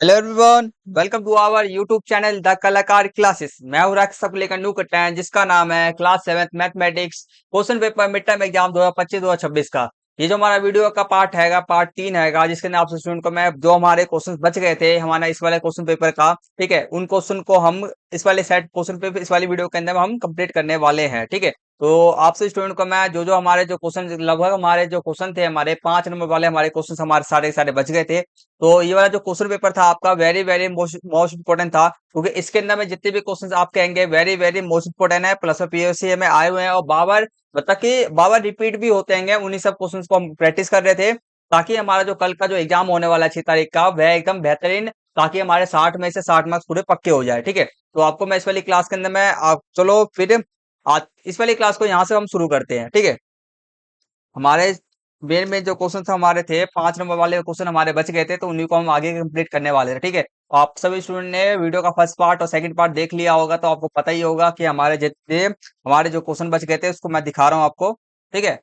Hello everyone, welcome to our YouTube channel the Kalakar classes. मैं हूं राकेश, सब लेकर न्यू कंटेंट जिसका नाम है class 7 mathematics question paper mid term exam 2025-2026 का। ये जो हमारा वीडियो का पार्ट हैगा, पार्ट 3 हैगा, जिसके अंदर आपसे स्टूडेंट को मैं जो हमारे क्वेश्चन बच गए थे हमारा इस वाले क्वेश्चन पेपर का, ठीक है, उन क्वेश्चन को हम इस वाले सेट क्वेश्चन पेपर इस वाली वीडियो के अंदर हम कंप्लीट करने वाले हैं। ठीक है, तो आपसे स्टूडेंट को मैं जो जो हमारे जो क्वेश्चन लगभग हमारे जो क्वेश्चन थे, हमारे 5 नंबर वाले हमारे क्वेश्चन हमारे सारे के सारे बच गए थे। तो ये वाला जो क्वेश्चन पेपर था आपका very very most most important था, क्योंकि इसके अंदर में जितने भी क्वेश्चन आप कहेंगे वेरी वेरी मोस्ट इंपोर्टेंट है, प्लस पीओसी में आए हुए हैं और बाबर मतलब कि बाबर रिपीट भी होते हैं। उन्हीं सब क्वेश्चंस को हम प्रैक्टिस कर रहे थे ताकि हमारा जो कल का जो एग्जाम होने वाला है 6 तारीख का वह एकदम बेहतरीन, ताकि हमारे 60 में से 60 मार्क्स पूरे पक्के हो जाए। ठीक है, तो आपको मैं इस वाली क्लास के अंदर में आप चलो फिर आज इस वाली क्लास को यहाँ से हम शुरू करते हैं। ठीक है, हमारे मेन में जो क्वेश्चन था हमारे थे 5 नंबर वाले क्वेश्चन हमारे बच गए थे, तो उन्हीं को हम आगे कंप्लीट करने वाले थे। ठीक है, तो आप सभी स्टूडेंट ने वीडियो का फर्स्ट पार्ट और सेकंड पार्ट देख लिया होगा, तो आपको पता ही होगा कि हमारे जितने हमारे जो क्वेश्चन बच गए थे उसको मैं दिखा रहा हूँ आपको। ठीक है,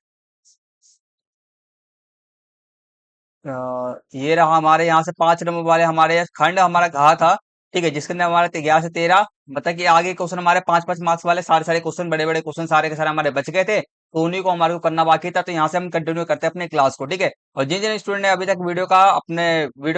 ये रहा हमारे यहाँ से 5 नंबर वाले हमारे खंड हमारा घा था। ठीक है, जिसके अंदर हमारे 11 से 13 मतलब कि आगे क्वेश्चन हमारे 5-5 मार्क्स वाले सारे सारे क्वेश्चन बड़े बड़े क्वेश्चन सारे के सारे हमारे बच गए थे, तो उन्हीं को हमारे को करना बाकी था। तो यहाँ से हम कंटिन्यू करते हैं अपने क्लास को। ठीक है, और जिन जिन स्टूडेंट ने अभी तक वीडियो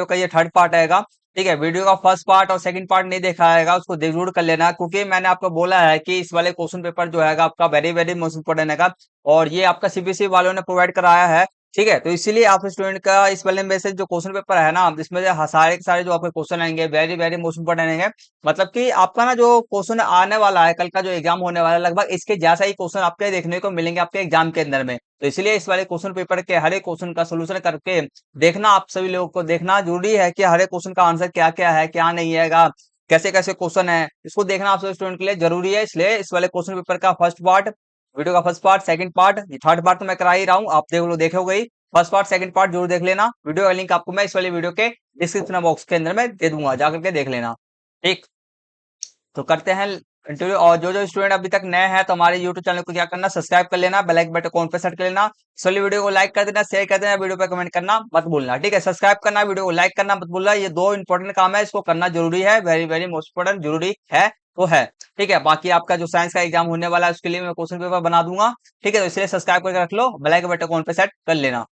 का ये थर्ड पार्ट आएगा, ठीक है, वीडियो का फर्स्ट पार्ट और सेकंड पार्ट नहीं देखा आएगा उसको जरूर कर लेना, क्योंकि मैंने आपको बोला है कि इस वाले क्वेश्चन पेपर जो है आपका वेरी वेरी मोस्ट इंपोर्टेंट है, और ये आपका सीबीएसई वालों ने प्रोवाइड कराया है। ठीक है, तो इसीलिए आप स्टूडेंट का इस वाले में से जो क्वेश्चन पेपर है ना, इसमें जो सारे के सारे जो आपके क्वेश्चन आएंगे वेरी वेरी मोस्ट इंपोर्टेंट आएंगे। मतलब कि आपका ना जो क्वेश्चन आने वाला है, कल का जो एग्जाम होने वाला है, लगभग इसके जैसा ही क्वेश्चन आपके देखने को मिलेंगे आपके एग्जाम के अंदर में। तो इसलिए इस वाले क्वेश्चन पेपर के हर एक क्वेश्चन का सोल्यूशन करके देखना, आप सभी लोगों को देखना जरूरी है कि हर एक क्वेश्चन का आंसर क्या क्या है, क्या नहीं है, कैसे कैसे क्वेश्चन है, इसको देखना आप सभी स्टूडेंट के लिए जरूरी है। इसलिए इस वाले क्वेश्चन पेपर का फर्स्ट पार्ट, वीडियो का first part, second part, third part तो मैं करा ही रहा हूँ, आप देखोगे ही। फर्स्ट पार्ट सेकंड पार्ट जरूर देख लेना। वीडियो का लिंक आपको मैं इस वाली वीडियो के डिस्क्रिप्शन बॉक्स के अंदर में दे दूंगा, जाकर के देख लेना। ठीक, तो करते हैं इंटरव्यू। और जो जो स्टूडेंट अभी तक नए हैं तो हमारे यूट्यूब चैनल को क्या करना, सब्सक्राइब कर लेना, बेल आइकन बटन कौन पे सेट कर लेना, इस वाली वीडियो को लाइक कर देना, शेयर कर देना, वीडियो पे कमेंट करना मत भूलना। ठीक है, सब्सक्राइब करना, वीडियो को लाइक करना मत भूलना, ये दो इंपॉर्टेंट काम है, इसको करना जरूरी है, वेरी वेरी मोस्ट इंपोर्टेंट जरूरी है तो है। ठीक है, बाकी आपका जो साइंस का एग्जाम होने वाला है उसके लिए मैं क्वेश्चन पेपर बना दूंगा। ठीक है, तो इसलिए सब्सक्राइब करके रख लो, बेल आइकन बटन कौन पे सेट कर लेना।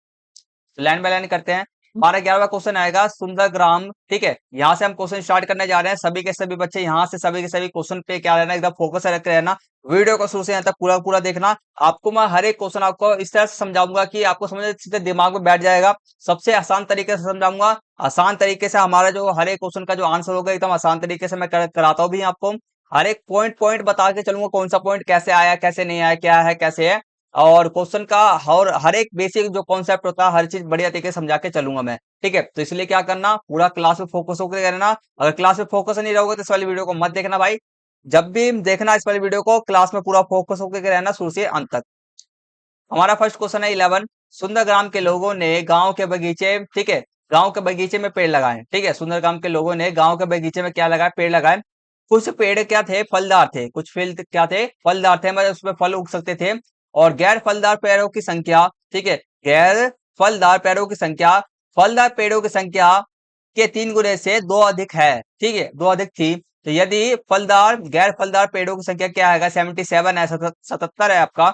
लाइन बाय लाइन करते हैं। हमारा 11वां क्वेश्चन आएगा सुंदर ग्राम। ठीक है, यहाँ से हम क्वेश्चन स्टार्ट करने जा रहे हैं। सभी के सभी बच्चे यहाँ से सभी के सभी क्वेश्चन पे क्या रहना, एकदम फोकस रख रहना, वीडियो को शुरू से यहाँ तक पूरा पूरा देखना। आपको मैं हर एक क्वेश्चन आपको इस तरह से समझाऊंगा कि आपको समझ सीधे दिमाग में बैठ जाएगा। सबसे आसान तरीके से समझाऊंगा, आसान तरीके से हमारा जो हर एक क्वेश्चन का जो आंसर होगा एकदम आसान तरीके से मैं कराता हूँ भी आपको। हर एक पॉइंट पॉइंट बता के चलूंगा, कौन सा पॉइंट कैसे आया, कैसे नहीं आया, क्या है कैसे है, और क्वेश्चन का और हर एक बेसिक जो कॉन्सेप्ट होता है हर चीज बढ़िया तरीके से समझा के चलूंगा मैं। ठीक है, तो इसलिए क्या करना, पूरा क्लास में फोकस होकर करना। अगर क्लास में फोकस नहीं रहोगे तो इस वाली वीडियो को मत देखना भाई। जब भी देखना इस वाली वीडियो को, क्लास में पूरा फोकस होकर के रहना शुरू से अंत तक। हमारा फर्स्ट क्वेश्चन है 11। सुंदरग्राम के लोगों ने गांव के बगीचे, ठीक है, गांव के बगीचे में पेड़ लगाए। ठीक है, सुंदरग्राम के लोगों ने गांव के बगीचे में क्या लगाया, पेड़ लगाए। कुछ पेड़ क्या थे, फलदार थे, कुछ पेड़ क्या थे, फलदार थे, मतलब उसमें फल उग सकते थे। और गैर फलदार पेड़ों की संख्या, ठीक है, गैर फलदार पेड़ों की संख्या फलदार पेड़ों की संख्या के 3 गुने से 2 अधिक है। ठीक है, 2 अधिक थी। तो यदि फलदार गैर फलदार पेड़ों की संख्या क्या है, 77 है, 77 है आपका,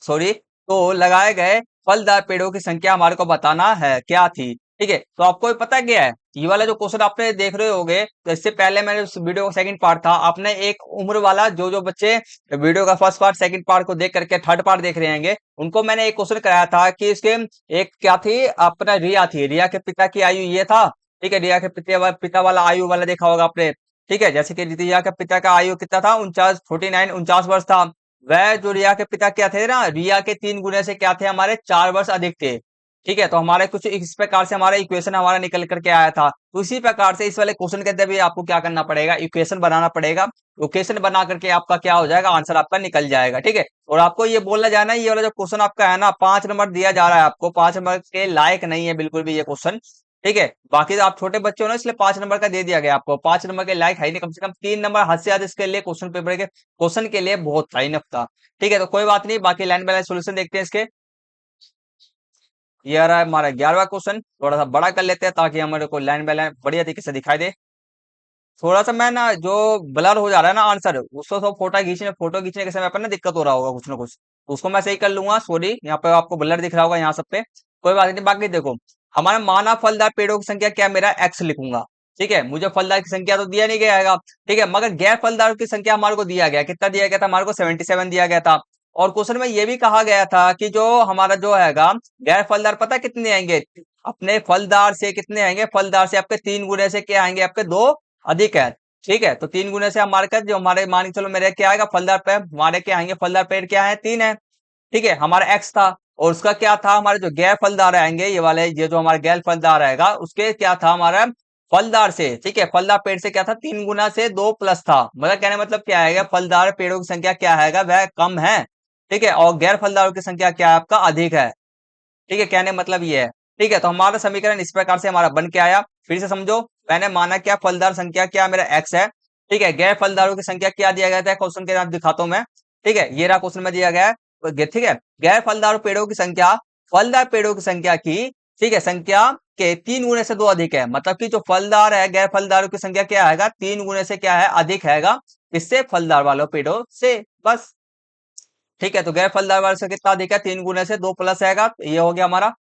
सॉरी, तो लगाए गए फलदार पेड़ों की संख्या हमारे को बताना है क्या थी। ठीक है, तो आपको ये पता क्या है, ये वाला जो क्वेश्चन आपने देख रहे होगे, तो इससे पहले मैंने उस वीडियो का सेकंड पार्ट था, आपने एक उम्र वाला जो जो बच्चे वीडियो का फर्स्ट पार्ट सेकंड पार्ट को देख करके थर्ड पार्ट देख रहे हैं उनको मैंने एक क्वेश्चन कराया था कि इसके एक क्या थी, अपना रिया थी, रिया के पिता की आयु ये था। ठीक है, रिया के पिता वाला आयु वाला देखा होगा आपने। ठीक है, जैसे कि रिया के पिता का आयु कितना था, 49 वर्ष था। वह जो रिया के पिता क्या थे ना, रिया के 3 गुने से क्या थे, हमारे 4 वर्ष अधिक थे। ठीक है, तो हमारे कुछ इस प्रकार से हमारा इक्वेशन हमारा निकल करके आया था। तो इसी प्रकार से इस वाले क्वेश्चन के अंदर भी आपको क्या करना पड़ेगा, इक्वेशन बनाना पड़ेगा। इक्वेशन बना करके आपका क्या हो जाएगा, आंसर आपका निकल जाएगा। ठीक है, और आपको ये बोलना जाना है, ये वाला जो क्वेश्चन आपका है ना, 5 नंबर दिया जा रहा है आपको, 5 नंबर के लायक नहीं है बिल्कुल भी ये क्वेश्चन। ठीक है, बाकी तो आप छोटे बच्चे हो ना, इसलिए 5 नंबर का दे दिया गया आपको, 5 नंबर के लायक है ही नहीं, कम से कम 3 नंबर हद से ज्यादा इसके लिए क्वेश्चन पेपर के क्वेश्चन के लिए बहुत था, इनफ था। ठीक है, तो कोई बात नहीं, बाकी लाइन बाय लाइन सोल्यूशन देखते हैं इसके। ये आ रहा है हमारा 11वां क्वेश्चन। थोड़ा सा बड़ा कर लेते हैं ताकि हमारे को लाइन बाय लाइन बढ़िया तरीके से दिखाई दे। थोड़ा सा मैं ना जो ब्लर हो जा रहा है ना आंसर, उसको सब फोटो खींचने के समय पर ना दिक्कत हो रहा होगा कुछ ना कुछ, तो उसको मैं सही कर लूंगा। सॉरी, यहाँ पे आपको ब्लर दिख रहा होगा यहाँ सब पे, कोई बात नहीं। बाकी देखो, हमारा माना फलदार पेड़ों की संख्या क्या, मेरा एक्स लिखूंगा। ठीक है, मुझे फलदार की संख्या तो दिया नहीं गया है। ठीक है, मगर गैर फलदार की संख्या हमारे को दिया गया, कितना दिया गया था हमारे को, 77 दिया गया था। और क्वेश्चन में ये भी कहा गया था कि जो हमारा जो हैगा गैर फलदार, पता है कितने आएंगे अपने फलदार से, कितने आएंगे फलदार से आपके 3 गुने से क्या आएंगे, आपके 2 अधिक है। ठीक है, तो 3 गुने से हमारे का जो हमारे मान के चलो मेरे क्या आएगा फलदार पेड़, हमारे क्या आएंगे फलदार पेड़ क्या है, 3 है। ठीक है, हमारा एक्स था, और उसका क्या था, हमारे जो गैर फलदार आएंगे ये वाले, ये जो हमारा गैर फलदार आएगा उसके क्या था हमारा फलदार से। ठीक है, फलदार पेड़ से क्या था, 3 गुना से 2 प्लस था। मतलब कहने मतलब क्या आएगा, फलदार पेड़ों की संख्या क्या आएगा, वह कम है। ठीक है, और गैर फलदारों की संख्या क्या है आपका, अधिक है। ठीक है, कहने मतलब ये है। ठीक है, तो हमारा समीकरण इस प्रकार से हमारा बन के आया। फिर से समझो, मैंने माना क्या फलदार संख्या क्या मेरा एक्स है। ठीक है, गैर फलदारों की संख्या क्या दिया गया था, क्वेश्चन के साथ दिखाता हूं मैं। ठीक है, ये रहा क्वेश्चन में दिया गया है। ठीक है, गैर फलदार पेड़ों की संख्या फलदार पेड़ों की संख्या की, ठीक है, संख्या के 3 गुने से 2 अधिक है। मतलब कि जो फलदार है गैर फलदारों की संख्या क्या आएगा, 3 गुने से क्या है, अधिक हैगा, इससे फलदार वालों पेड़ों से। बस। ठीक है, तो गैर फलदार वाले से कितना अधिक है, 3 गुने से 2 प्लस आएगा, तो ये हो गया हमारा।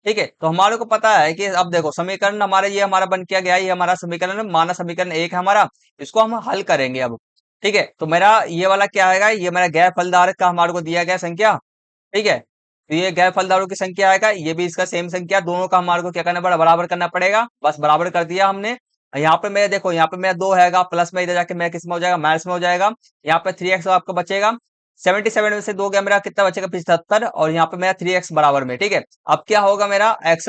ठीक है, तो हमारे को पता है कि अब देखो समीकरण हमारे ये हमारा बन किया गया, ये हमारा समीकरण माना समीकरण 1 है हमारा। इसको हम हल करेंगे अब। ठीक है, तो मेरा ये वाला क्या आएगा, ये मेरा गैर फलदार का हमारे को दिया गया संख्या। ठीक है, तो ये गैर फलदारों की संख्या आएगा, ये भी इसका सेम संख्या, दोनों का हमारे को क्या करना पड़ा, बराबर करना पड़ेगा। बस बराबर कर दिया हमने। यहाँ पे मेरे देखो, यहाँ पे मेरा 2 हैगा, प्लस में इधर जाके मेरा किस में हो जाएगा, माइनस में हो जाएगा। यहाँ पे 3x आपका बचेगा। 77 में से 2 गया, मेरा कितना बचेगा, 75। और यहाँ पे मेरा 3x बराबर में। ठीक है, अब क्या होगा मेरा x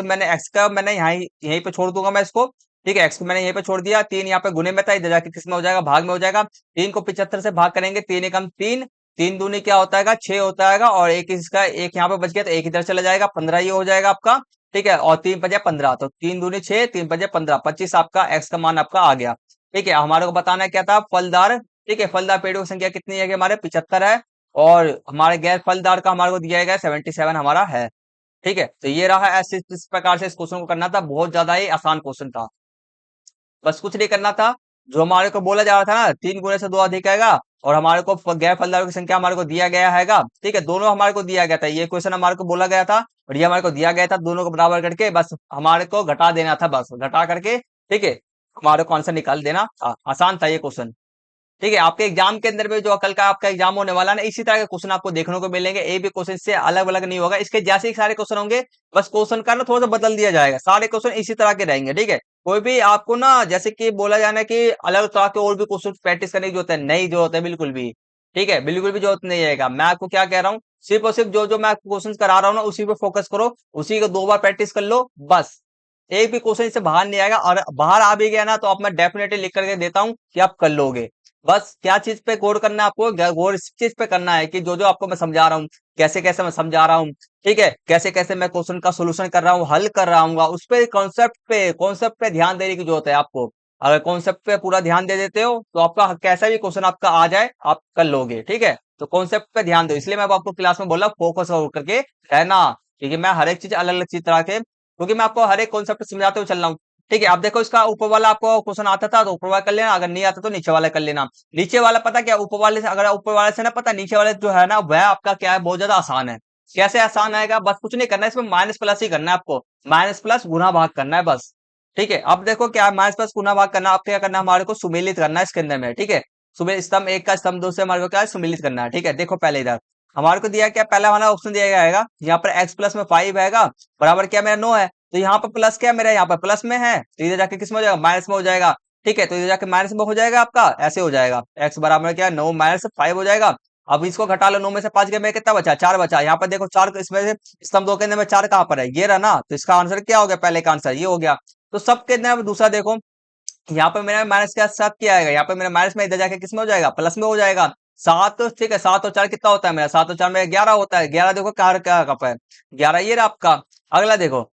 का मैंने यहाँ यहीं पे छोड़ दूंगा मैं इसको। ठीक है, x को मैंने यहीं पे छोड़ दिया। 3 यहाँ पे गुने में था, इधर जाके किस में हो जाएगा, भाग में हो जाएगा। 3 को 75 से भाग करेंगे, 3 एकम 3, 3 दूनी क्या होता है, 6 होता है। और एक इसका एक यहाँ पे बच गया, तो एक इधर चला जाएगा, 15 ये हो जाएगा आपका। ठीक है, और 3 पजे 15, तो 3 दूनी 6, 3 पजे 15, 25 आपका एक्स का मान आपका आ गया। ठीक है, हमारे को बताना है क्या था, फलदार। ठीक है, फलदार पेड़ों की संख्या कितनी है कि हमारे 75 है। और हमारे गैर फलदार का हमारे को दिया गया 77 हमारा है। ठीक है, तो ये रहा, ऐसे इस प्रकार से इस क्वेश्चन को करना था, बहुत ज्यादा ही आसान क्वेश्चन था। बस कुछ नहीं करना था, जो हमारे को बोला जा रहा था ना 3 गुने से 2 अधिक आएगा, और हमारे को गैर फलदारों की संख्या हमारे को दिया गया हैगा। ठीक है, दोनों हमारे को दिया गया था, ये क्वेश्चन हमारे को बोला गया था और ये हमारे को दिया गया था, दोनों को बराबर करके बस हमारे को घटा देना था, बस घटा करके। ठीक है, हमारे को आंसर निकाल देना था, आसान था ये क्वेश्चन। ठीक है, आपके एग्जाम के अंदर में जो कल का आपका एग्जाम होने वाला है ना, इसी तरह के क्वेश्चन आपको देखने को मिलेंगे। एक भी क्वेश्चन से अलग अलग नहीं होगा, इसके जैसे ही सारे क्वेश्चन होंगे, बस क्वेश्चन का ना थोड़ा सा बदल दिया जाएगा, सारे क्वेश्चन इसी तरह के रहेंगे। ठीक है, कोई भी आपको ना जैसे कि बोला जाना कि अलग तरह के और भी क्वेश्चन प्रैक्टिस करने की जरूरत है, नहीं जरूरत है बिल्कुल भी। ठीक है, बिल्कुल भी जरूरत नहीं है। मैं आपको क्या कह रहा हूँ, सिर्फ और सिर्फ जो जो मैं आपको क्वेश्चन करा रहा हूँ ना, उसी पे फोकस करो, उसी को 2 बार प्रैक्टिस कर लो बस। एक भी क्वेश्चन इससे बाहर नहीं आएगा, और बाहर आ भी गया ना तो आप मैं डेफिनेटली लिख करके देता हूँ कि आप कर लोगे। बस क्या चीज पे गौर करना है आपको, गौर इस चीज पे करना है कि जो जो आपको मैं समझा रहा हूँ, कैसे कैसे मैं समझा रहा हूँ। ठीक है, कैसे कैसे मैं क्वेश्चन का सोल्यूशन कर रहा हूँ, हल कर रहा हूँ, उस पे कॉन्सेप्ट पे ध्यान देने की जरूरत है आपको। अगर कॉन्सेप्ट पे पूरा ध्यान दे देते हो तो आपका कैसा भी क्वेश्चन आपका आ जाए आप कर लोगे। ठीक है, तो कॉन्सेप्ट पे ध्यान दो, इसलिए मैं आपको क्लास में बोला फोकस करके रहना। क्योंकि मैं हर एक चीज अलग अलग चीज तरह के, क्योंकि मैं आपको हर एक कॉन्सेप्ट समझाते हुए चल रहा हूँ। ठीक है, आप देखो इसका ऊपर वाला आपको क्वेश्चन आता था तो ऊपर वाला कर लेना, अगर नहीं आता तो नीचे वाला कर लेना। नीचे वाला पता क्या, ऊपर वाले से अगर ऊपर वाले से ना पता, नीचे वाले जो है ना वह आपका क्या है, बहुत ज्यादा आसान है। कैसे आसान आएगा, बस कुछ नहीं करना है, इसमें माइनस प्लस ही करना है आपको, माइनस प्लस गुना भाग करना है बस। ठीक है, अब देखो क्या माइनस प्लस गुना भाग करना, अब क्या करना है, हमारे को सुमेलित करना है इसके अंदर में। ठीक है, सुबह स्तंभ एक का स्तंभ दो से हमारे को क्या है, सुमेलित करना है। ठीक है, देखो पहले इधर हमारे को दिया क्या, पहला वाला ऑप्शन दिया गया है, यहाँ पर x प्लस में 5 है, बराबर क्या मेरा 9 है। तो यहाँ पर प्लस क्या मेरा, यहाँ पर प्लस में है, तो इधर जाके किस में हो जाएगा, माइनस में हो जाएगा। ठीक है, तो इधर जाके माइनस में हो जाएगा आपका, ऐसे हो जाएगा, x बराबर क्या 9 माइनस 5 हो जाएगा। अब इसको घटा लो, 9 में से 5 गया, मेरा कितना बचा, 4 बचा। यहाँ पर देखो 4 इसमें से स्तंभ 2 के अंदर में 4 कहाँ पर है, ये रहा ना, तो इसका आंसर क्या हो गया, पहले का आंसर ये हो गया। तो सबके अंदर दूसरा देखो, यहाँ पे मेरा माइनस के साथ क्या आएगा, यहाँ पे मेरा माइनस में इधर जाके किस में हो जाएगा, प्लस में हो जाएगा। 7, ठीक है, 7 और 4 कितना होता है मेरा, 7 और 4 मेरा 11 होता है। 11 देखो क्या क्या कप है, 11 ये रहा आपका। अगला देखो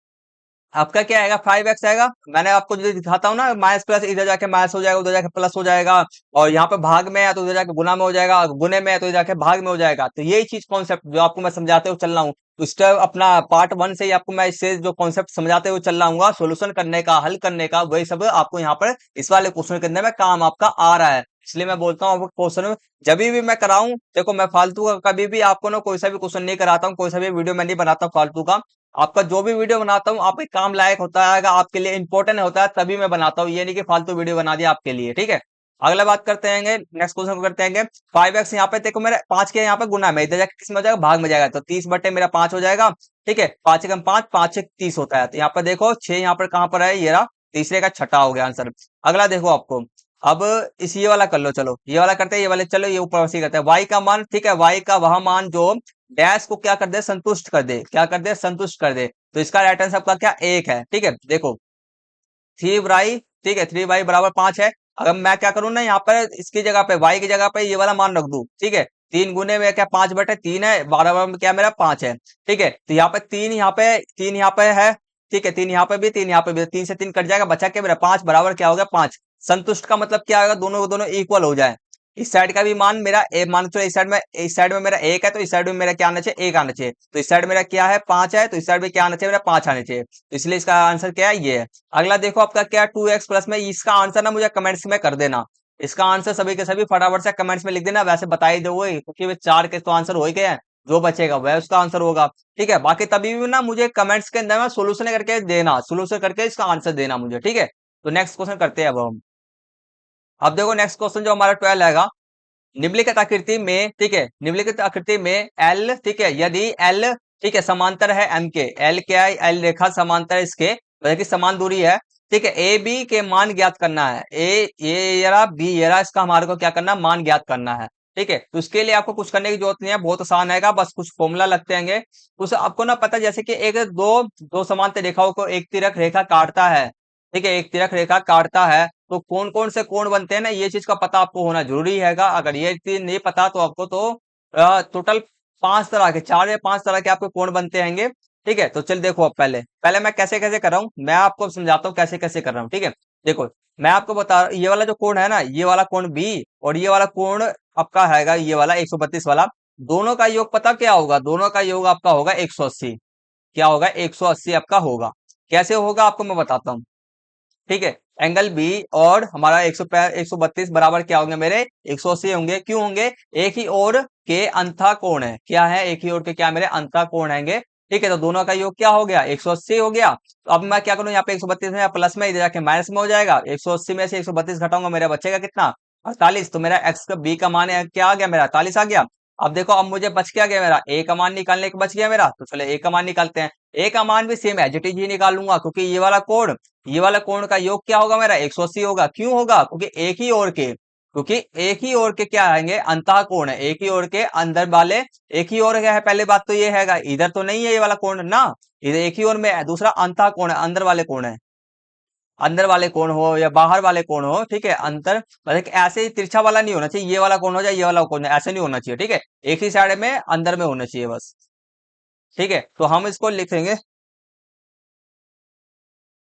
आपका क्या आएगा, 5x आएगा। मैंने आपको जो दिखाता हूँ ना, माइनस प्लस, इधर जाके माइनस हो जाएगा, उधर जाके प्लस हो जाएगा। और यहाँ पे भाग में है तो उधर जाके गुना में हो जाएगा, गुने में है तो इधर जाके भाग में हो जाएगा। तो यही चीज कॉन्सेप्ट जो आपको मैं समझाते हुए चल रहा हूँ, तो स्टेप अपना पार्ट 1 से ही आपको मैं इससे जो कॉन्सेप्ट समझाते हुए चल रहा हूँ, सोल्यूशन करने का, हल करने का, वही सब आपको यहाँ पर इस वाले क्वेश्चन के अंदर में काम आपका आ रहा है। इसलिए मैं बोलता हूँ आपको क्वेश्चन जब भी मैं कराऊं, देखो मैं फालतू का कभी भी आपको ना कोई सा भी क्वेश्चन नहीं कराता हूँ, कोई सा भी वीडियो मैं नहीं बनाता हूँ फालतू का। आपका जो भी वीडियो बनाता हूँ आपके काम लायक होता है, आपके लिए इंपॉर्टेंट होता है, तभी मैं बनाता हूँ। ये नहीं कि फालतू वीडियो बना दिया आपके लिए, ठीक है। अगला बात करते हैं, नेक्स्ट क्वेश्चन को करते हैं। 5x यहाँ पे देखो मेरा 5 के यहाँ पे गुना में, इधर जाके किस में हो जाएगा, भाग में जाएगा, तो 30 बटे मेरा 5 हो जाएगा। ठीक है, 5 एकम 5, 5 छक 30 होता है। तो यहाँ पर देखो 6 यहाँ पर कहाँ पर है, ये रहा, तीसरे का छठा हो गया आंसर। अगला देखो आपको, अब इस ये वाला कर लो, चलो ये वाला करते हैं, ये वाले चलो ये ऊपर वैसे ही करते हैं। y का मान, ठीक है, y का वह मान जो डैश को क्या कर दे, संतुष्ट कर दे, क्या कर दे, संतुष्ट कर दे। तो इसका राइट आंसर आपका क्या, 1 है। ठीक है, देखो 3y, ठीक है, 3y बराबर 5 है। अगर मैं क्या करूं ना, यहाँ पर इसकी जगह पे, y की जगह पे ये वाला मान रख दूं, ठीक है, 3 गुने में क्या 5 बटे 3 है, 12 बराबर क्या मेरा 5 है। ठीक है, तो यहाँ पे 3 यहाँ पे 3 यहाँ पे है, ठीक है, 3 यहाँ पे भी, 3 यहाँ पे भी, 3 से 3 कट जाएगा, बचा क्या मेरा 5 बराबर क्या हो गया 5। संतुष्ट का मतलब क्या होगा, दोनों दोनों इक्वल हो जाए। इस साइड का भी मान मेरा ए, मान चलो इस साइड में मेरा 1 है, तो इस साइड में मेरा क्या आना चाहिए, 1 आना चाहिए। तो इस साइड मेरा क्या है 5 है, तो इस साइड में क्या आना चाहिए मेरा 5 आना चाहिए। तो इसलिए इसका आंसर क्या है, ये है। अगला देखो आपका क्या 2x प्लस में, इसका आंसर ना मुझे कमेंट्स में कर देना। इसका आंसर सभी के सभी फटाफट से कमेंट्स में लिख देना, वैसे बता ही दो क्योंकि वे 4 के तो आंसर हो ही गए हैं, जो बचेगा वह उसका आंसर होगा। ठीक है, बाकी तभी भी ना मुझे कमेंट्स के अंदर में सोल्यूशन करके देना, सोल्यूशन करके इसका आंसर देना मुझे, ठीक है। तो नेक्स्ट क्वेश्चन करते हैं अब हम। अब देखो नेक्स्ट क्वेश्चन जो हमारा 12 आएगा, निम्नलिखित आकृति में, ठीक है, निम्नलिखित आकृति में एल, ठीक है, यदि एल, ठीक है, समांतर है एम के, एल क्या है, एल रेखा समांतर है इसके, मतलब कि समान दूरी है। ठीक है, ए बी के मान ज्ञात करना है, ये रहा, बी ये रहा, इसका हमारे को क्या करना है, मान ज्ञात करना है। ठीक है, तो इसके लिए आपको कुछ करने की जरूरत नहीं है, बहुत आसान है, बस कुछ फॉर्मूला लगते हैं। उस आपको ना पता है, जैसे कि एक दो दो समांतर रेखाओं को एक तिरक रेखा काटता है, ठीक है, एक तिरक रेखा काटता है, तो कौन कौन से कोण बनते हैं ना, ये चीज का पता आपको होना जरूरी हैगा। अगर ये चीज नहीं पता तो आपको तो टोटल 5 तरह के, 4 या 5 तरह के आपके कोण बनते हैंगे। ठीक है, तो चल देखो, अब पहले पहले मैं कैसे कैसे कर रहा हूँ, मैं आपको समझाता हूँ कैसे कैसे कर रहा हूँ। ठीक है, देखो मैं आपको बता, ये वाला जो कोण है ना, ये वाला कोण बी और ये वाला कोण आपका हैगा ये वाला 132 वाला, दोनों का योग पता क्या होगा, दोनों का योग आपका होगा 180। क्या होगा, 180 आपका होगा। कैसे होगा आपको मैं बताता हूँ। ठीक है, एंगल बी और हमारा 132 बराबर क्या होंगे मेरे, 180 होंगे। क्यों होंगे, एक ही ओर के अंतः कोण है, क्या है, एक ही ओर के क्या मेरे अंतः कोण हैंगे। ठीक है, तो दोनों का योग क्या हो गया, 180 हो गया। तो अब मैं क्या करूं, यहाँ पे 132 में प्लस में, इधर जाके माइनस में हो जाएगा। 180 में से 132 घटाऊंगा, मेरा बचेगा कितना, 48। तो मेरा एक्स का बी का मान क्या आ गया मेरा, 48 आ गया। अब देखो, अब मुझे बच क्या गया मेरा, ए का मान निकालने के बच गया मेरा, तो चलो ए का मान निकालते हैं। ए का मान भी सेम एज इट इज ही निकालूंगा, क्योंकि ये वाला कोण का योग क्या होगा मेरा, 180 होगा। क्यों होगा, क्योंकि एक ही ओर के क्या आएंगे, अंतः कोण है, एक ही ओर के अंदर वाले, एक ही ओर क्या है, पहले बात तो ये हैगा, इधर तो नहीं है ये वाला कोण ना, इधर एक ही ओर में है, दूसरा अंतः कोण है, अंदर वाले कोण है, अंदर वाले कोण हो या बाहर वाले कोण हो, ठीक है, अंतर मतलब कि ऐसे ही तिरछा वाला नहीं होना चाहिए, ये वाला कोण हो जाए ये वाला कोण, ऐसे नहीं होना चाहिए। ठीक है, एक ही साइड में अंदर में होना चाहिए बस। ठीक है, तो हम इसको लिखेंगे,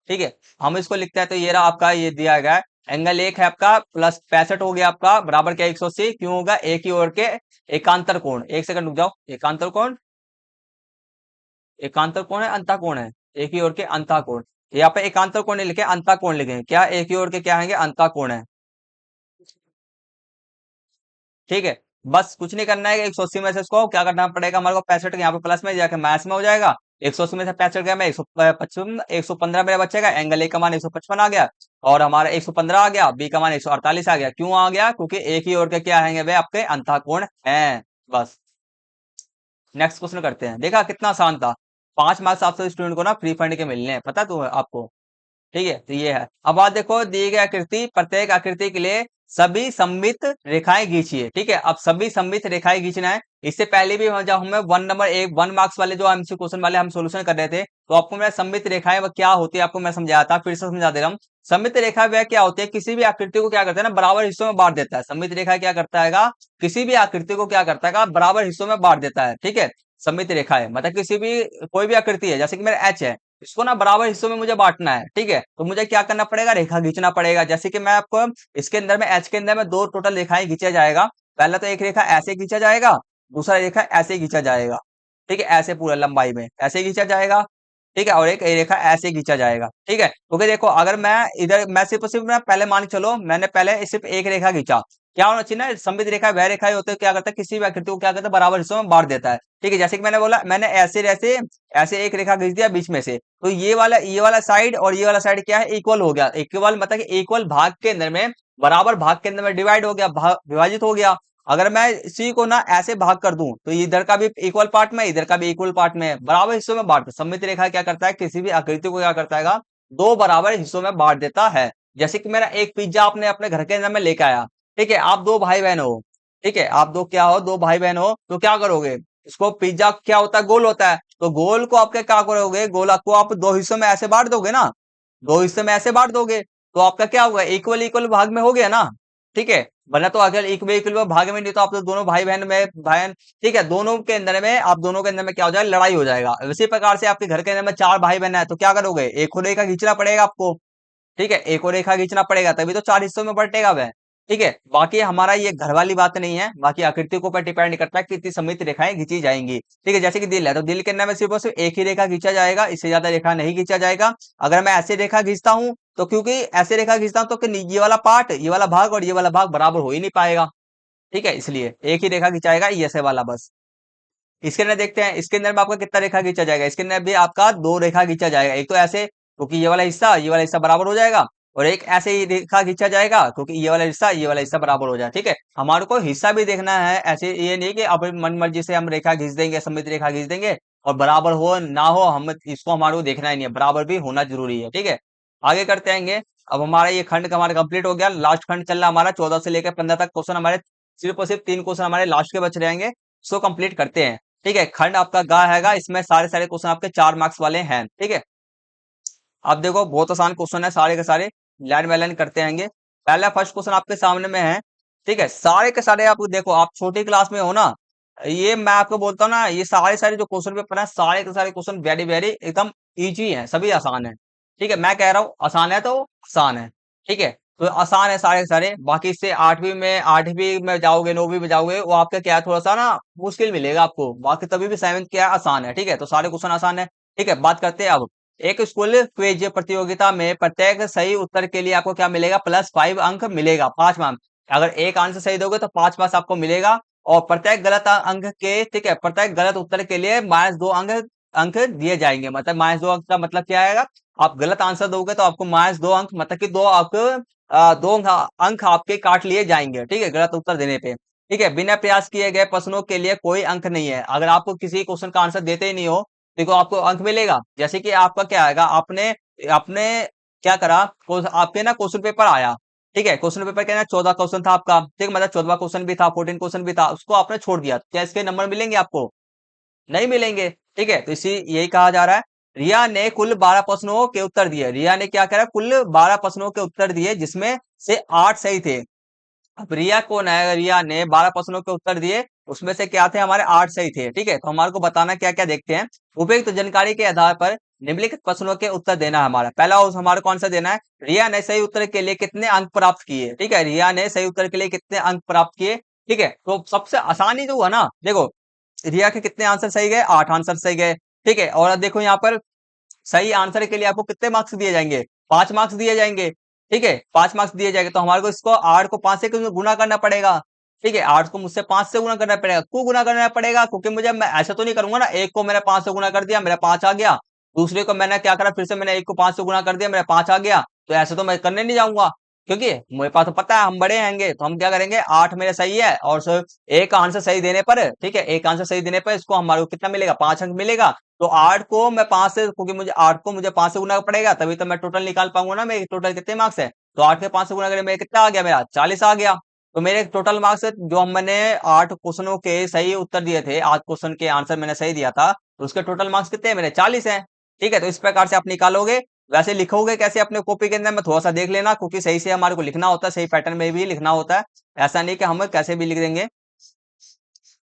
ठीक है, हम इसको लिखते हैं, तो ये रहा आपका, ये दिया गया है, एंगल एक है आपका प्लस 65 हो गया आपका, बराबर क्या 180, क्यों होगा, एक ही ओर के एकांतर कोण, एक सेकंड रुक जाओ, एकांतर कोण, एकांतर कोण है अंतः कोण है, एक ही ओर के अंतः कोण। यहाँ पे एकांतर कोण नहीं लिखे, अंतः कोण लिखे, क्या एक ही ओर के क्या है अंतः कोण है। ठीक है, बस कुछ नहीं करना है, 180 में से इसको क्या करना पड़ेगा, हमारे को 65 यहाँ पे प्लस में जाके माइनस में हो जाएगा। 180 में से 65 गया, मैं 155 115 मेरा बचेगा, एंगल ए का मान 155 आ गया, और हमारा 115 आ गया, बी का मान 148 आ गया। क्यों आ गया, क्योंकि एक ही ओर के क्या है वे आपके अंतः कोण है। बस नेक्स्ट क्वेश्चन करते हैं, देखा कितना आसान था। 5 मार्क्स आपसे स्टूडेंट को ना फ्री फंड के मिलने हैं, पता तो आपको। ठीक है, तो ये है। अब बात देखो, दी गई आकृति, प्रत्येक आकृति के लिए सभी सममित रेखाएं खींचिए। ठीक है, अब सभी सममित रेखाएं खींचना है। इससे पहले भी जब हमें 1 मार्क्स वाले जो एमसी क्वेश्चन वाले हम सोल्यूशन कर रहे थे, तो आपको मैं सममित रेखाएं वो क्या होती है आपको मैं समझाया था, फिर से समझा दे रहा हूँ। सममित रेखा वह क्या होती है, किसी भी आकृति को क्या करता है ना, बराबर हिस्सों में बांट देता है। सममित रेखा क्या करता है, किसी भी आकृति को क्या करता है, बराबर हिस्सों में बांट देता है। ठीक है, सममित रेखा है मतलब किसी भी, कोई भी आकृति है, जैसे कि मेरा एच है, इसको ना बराबर हिस्सों में मुझे बांटना है। ठीक है, तो मुझे क्या करना पड़ेगा, रेखा खींचना पड़ेगा। जैसे कि मैं आपको इसके अंदर में, एच के अंदर में 2 टोटल रेखाएं खींचा जाएगा। पहला तो एक रेखा ऐसे खींचा जाएगा, दूसरा रेखा ऐसे खींचा जाएगा। ठीक है, ऐसे पूरा लंबाई में ऐसे खींचा जाएगा, ठीक है, और एक रेखा ऐसे खींचा जाएगा, ठीक है। क्योंकि देखो अगर मैं इधर मैं सिर्फ और सिर्फ मैं पहले मान के चलो मैंने पहले सिर्फ एक रेखा खींचा, क्या होना चाहिए ना, सममित रेखा वह रेखा ही होते हैं क्या करता है किसी भी आकृति को क्या करता है बराबर हिस्सों में बांट देता है, ठीक है। जैसे कि मैंने बोला मैंने ऐसे ऐसे ऐसे एक रेखा खींच दिया बीच में से, तो ये वाला साइड और ये वाला साइड क्या है, इक्वल हो गया, इक्वल मतलब कि इक्वल भाग के अंदर में बराबर भाग के अंदर में डिवाइड हो गया, विभाजित हो गया। अगर मैं इसी को ना ऐसे भाग कर दूं तो इधर का भी इक्वल पार्ट में इधर का भी इक्वल पार्ट में बराबर हिस्सों में बांट, सममित रेखा क्या करता है किसी भी आकृति को क्या करता है दो बराबर हिस्सों में बांट देता है। जैसे कि मेरा एक पिज्जा आपने अपने घर के अंदर में लेके आया, ठीक है, आप दो भाई बहन हो, ठीक है, आप दो क्या हो, दो भाई बहन हो, तो क्या करोगे, इसको पिज्जा क्या होता है गोल होता है, तो गोल को आप क्या करोगे, गोल को आप दो हिस्सों में ऐसे बांट दोगे ना, दो हिस्से में ऐसे बांट दोगे, तो आपका क्या होगा, इक्वल इक्वल भाग में हो गया ना, ठीक है। वरना तो अगर इक्वल इक्वल भाग में नहीं तो आप तो दोनों भाई बहन में बहन, ठीक है, दोनों के अंदर में आप दोनों के अंदर में क्या हो जाएगा, लड़ाई हो जाएगा। इसी प्रकार से आपके घर के अंदर में चार भाई बहन है तो क्या करोगे, एक खुद रेखा खींचना पड़ेगा आपको, ठीक है, एक और रेखा खींचना पड़ेगा तभी तो चार हिस्सों में बंटेगा वह, ठीक है। बाकी हमारा ये घर वाली बात नहीं है, बाकी आकृति को पर डिपेंड करता है कि कितनी सममित रेखाएं खींची जाएंगी, ठीक है। जैसे कि दिल है तो दिल के अंदर में सिर्फ और सिर्फ एक ही रेखा खींचा जाएगा, इससे ज्यादा रेखा नहीं खींचा जाएगा। अगर मैं ऐसे रेखा खींचता हूं तो क्योंकि ऐसे रेखा खींचता हूं तो कि ये वाला पार्ट ये वाला भाग और ये वाला भाग बराबर हो ही नहीं पाएगा, ठीक है, इसलिए एक ही रेखा खिंचाएगा ये से वाला बस। इसके अंदर देखते हैं इसके अंदर में आपका कितना रेखा खींचा जाएगा, इसके अंदर भी आपका दो रेखा खींचा जाएगा, एक तो ऐसे क्योंकि ये वाला हिस्सा बराबर हो जाएगा, और एक ऐसे ही रेखा खींचा जाएगा क्योंकि ये वाला हिस्सा बराबर हो जाए, ठीक है। हमारे को हिस्सा भी देखना है, ऐसे ये नहीं कि अपनी मन मर्जी से हम रेखा खींच देंगे, सममित रेखा खींच देंगे और बराबर हो ना हो, हम इसको हमारे को देखना ही नहीं है, बराबर भी होना जरूरी है, ठीक है। आगे करते आएंगे। अब हमारा ये खंड हमारा कंप्लीट हो गया, लास्ट खंड चल रहा हमारा 14 से लेकर 15 तक क्वेश्चन हमारे, सिर्फ और सिर्फ 3 क्वेश्चन हमारे लास्ट के बच रहेंगे, सो कंप्लीट करते हैं, ठीक है। खंड आपका गा हैगा, इसमें सारे सारे क्वेश्चन आपके 4 मार्क्स वाले हैं, ठीक है। अब देखो बहुत आसान क्वेश्चन है सारे के सारे, लाइन बाय लाइन करते आएंगे। पहला फर्स्ट क्वेश्चन आपके सामने में है, ठीक है, सारे के सारे आप देखो, आप छोटी क्लास में हो ना, ये मैं आपको बोलता हूँ ना, ये सारे सारे जो क्वेश्चन पेपर है सारे के सारे क्वेश्चन वेरी वेरी एकदम इजी है, सभी आसान है, ठीक है। मैं कह रहा हूँ आसान है तो आसान है, ठीक है, तो आसान है सारे के सारे। बाकी इससे आठवीं में जाओगे, 9वीं में जाओगे, वो आपका क्या है थोड़ा सा ना मुश्किल मिलेगा आपको, बाकी तभी भी 7th क्या है आसान है, ठीक है। तो सारे क्वेश्चन आसान है, ठीक है। बात करते हैं अब, एक स्कूल क्विज प्रतियोगिता में प्रत्येक सही उत्तर के लिए आपको क्या मिलेगा, +5 अंक मिलेगा, 5 मार्क्स। अगर एक आंसर सही दोगे तो 5 मार्क्स आपको मिलेगा, और प्रत्येक गलत अंक के, ठीक है, प्रत्येक गलत उत्तर के लिए -2 अंक अंक दिए जाएंगे। मतलब -2 अंक का मतलब क्या आएगा, आप गलत आंसर दोगे तो आपको -2 अंक, मतलब कि 2 अंक आपके काट लिए जाएंगे, ठीक है, गलत उत्तर देने पे, ठीक है। बिना प्रयास किए गए प्रश्नों के लिए कोई अंक नहीं है। अगर आपको किसी क्वेश्चन का आंसर देते ही नहीं हो, देखो आपको अंक मिलेगा। जैसे कि आपका क्या आएगा, आपने आपने क्या करा, आपके ना क्वेश्चन पेपर आया, ठीक है, क्वेश्चन पेपर क्या ना 14 क्वेश्चन था आपका, ठीक है, मतलब 14 क्वेश्चन भी था, 14 क्वेश्चन भी था, उसको आपने छोड़ दिया, क्या इसके नंबर मिलेंगे आपको, नहीं मिलेंगे, ठीक है। तो इसी यही कहा जा रहा है, रिया ने कुल 12 प्रश्नों के उत्तर दिए, रिया ने क्या करा, कुल 12 प्रश्नों के उत्तर दिए जिसमें से 8 सही थे। अब रिया कौन है, रिया ने 12 प्रश्नों के उत्तर दिए, उसमें से क्या थे, हमारे 8 सही थे, ठीक है। तो हमारे को बताना क्या क्या, देखते हैं। उपयुक्त जानकारी के आधार पर निम्नलिखित प्रश्नों के उत्तर देना है हमारा पहला, हमारे कौन सा देना है, रिया ने सही उत्तर के लिए कितने अंक प्राप्त किए, ठीक है, रिया ने सही उत्तर के लिए कितने अंक प्राप्त किए, ठीक है। तो सबसे आसानी जो हुआ ना, देखो रिया के कितने आंसर सही गए, 8 आंसर सही गए, ठीक है। और अब देखो यहाँ पर सही आंसर के लिए आपको कितने मार्क्स दिए जाएंगे, 5 मार्क्स दिए जाएंगे, ठीक है, 5 मार्क्स दिए जाएंगे। तो हमारे को इसको 8 को 5 से गुना करना पड़ेगा, ठीक है, 8 को मुझसे 5 से गुना करना पड़ेगा, क्यों गुना करना पड़ेगा, क्योंकि मुझे, मैं ऐसा तो नहीं करूंगा ना, एक को मैंने 5 से गुना कर दिया मेरा 5 आ गया, दूसरे को मैंने क्या करा, फिर से मैंने एक को 5 से गुना कर दिया मेरा 5 आ गया, तो ऐसे तो मैं करने नहीं जाऊंगा, क्योंकि मुझे पास तो पता है हम बड़े हैंगे, तो हम क्या करेंगे, 8 मेरे सही है, और एक आंसर सही देने पर, ठीक है, एक आंसर सही देने पर इसको हमारे को कितना मिलेगा, 5 अंक मिलेगा। तो 8 को मैं 5 से, क्योंकि मुझे 8 को मुझे 5 से गुना पड़ेगा तभी तो मैं टोटल निकाल पाऊंगा ना, मेरे टोटल कितने मार्क्स है, तो 8 के 5 से गुना करें मेरे कितना आ गया, मेरा 40 आ गया। तो मेरे टोटल मार्क्स जो मैंने 8 क्वेश्चनों के सही उत्तर दिए थे, 8 क्वेश्चन के आंसर मैंने सही दिया था, तो उसके टोटल मार्क्स कितने हैं मेरे, 40 हैं, ठीक है। तो इस प्रकार से आप निकालोगे। वैसे लिखोगे कैसे अपने कॉपी के अंदर में थोड़ा सा देख लेना, क्योंकि सही से हमारे को लिखना होता है, सही पैटर्न में भी लिखना होता है, ऐसा नहीं कि हम कैसे भी लिख देंगे,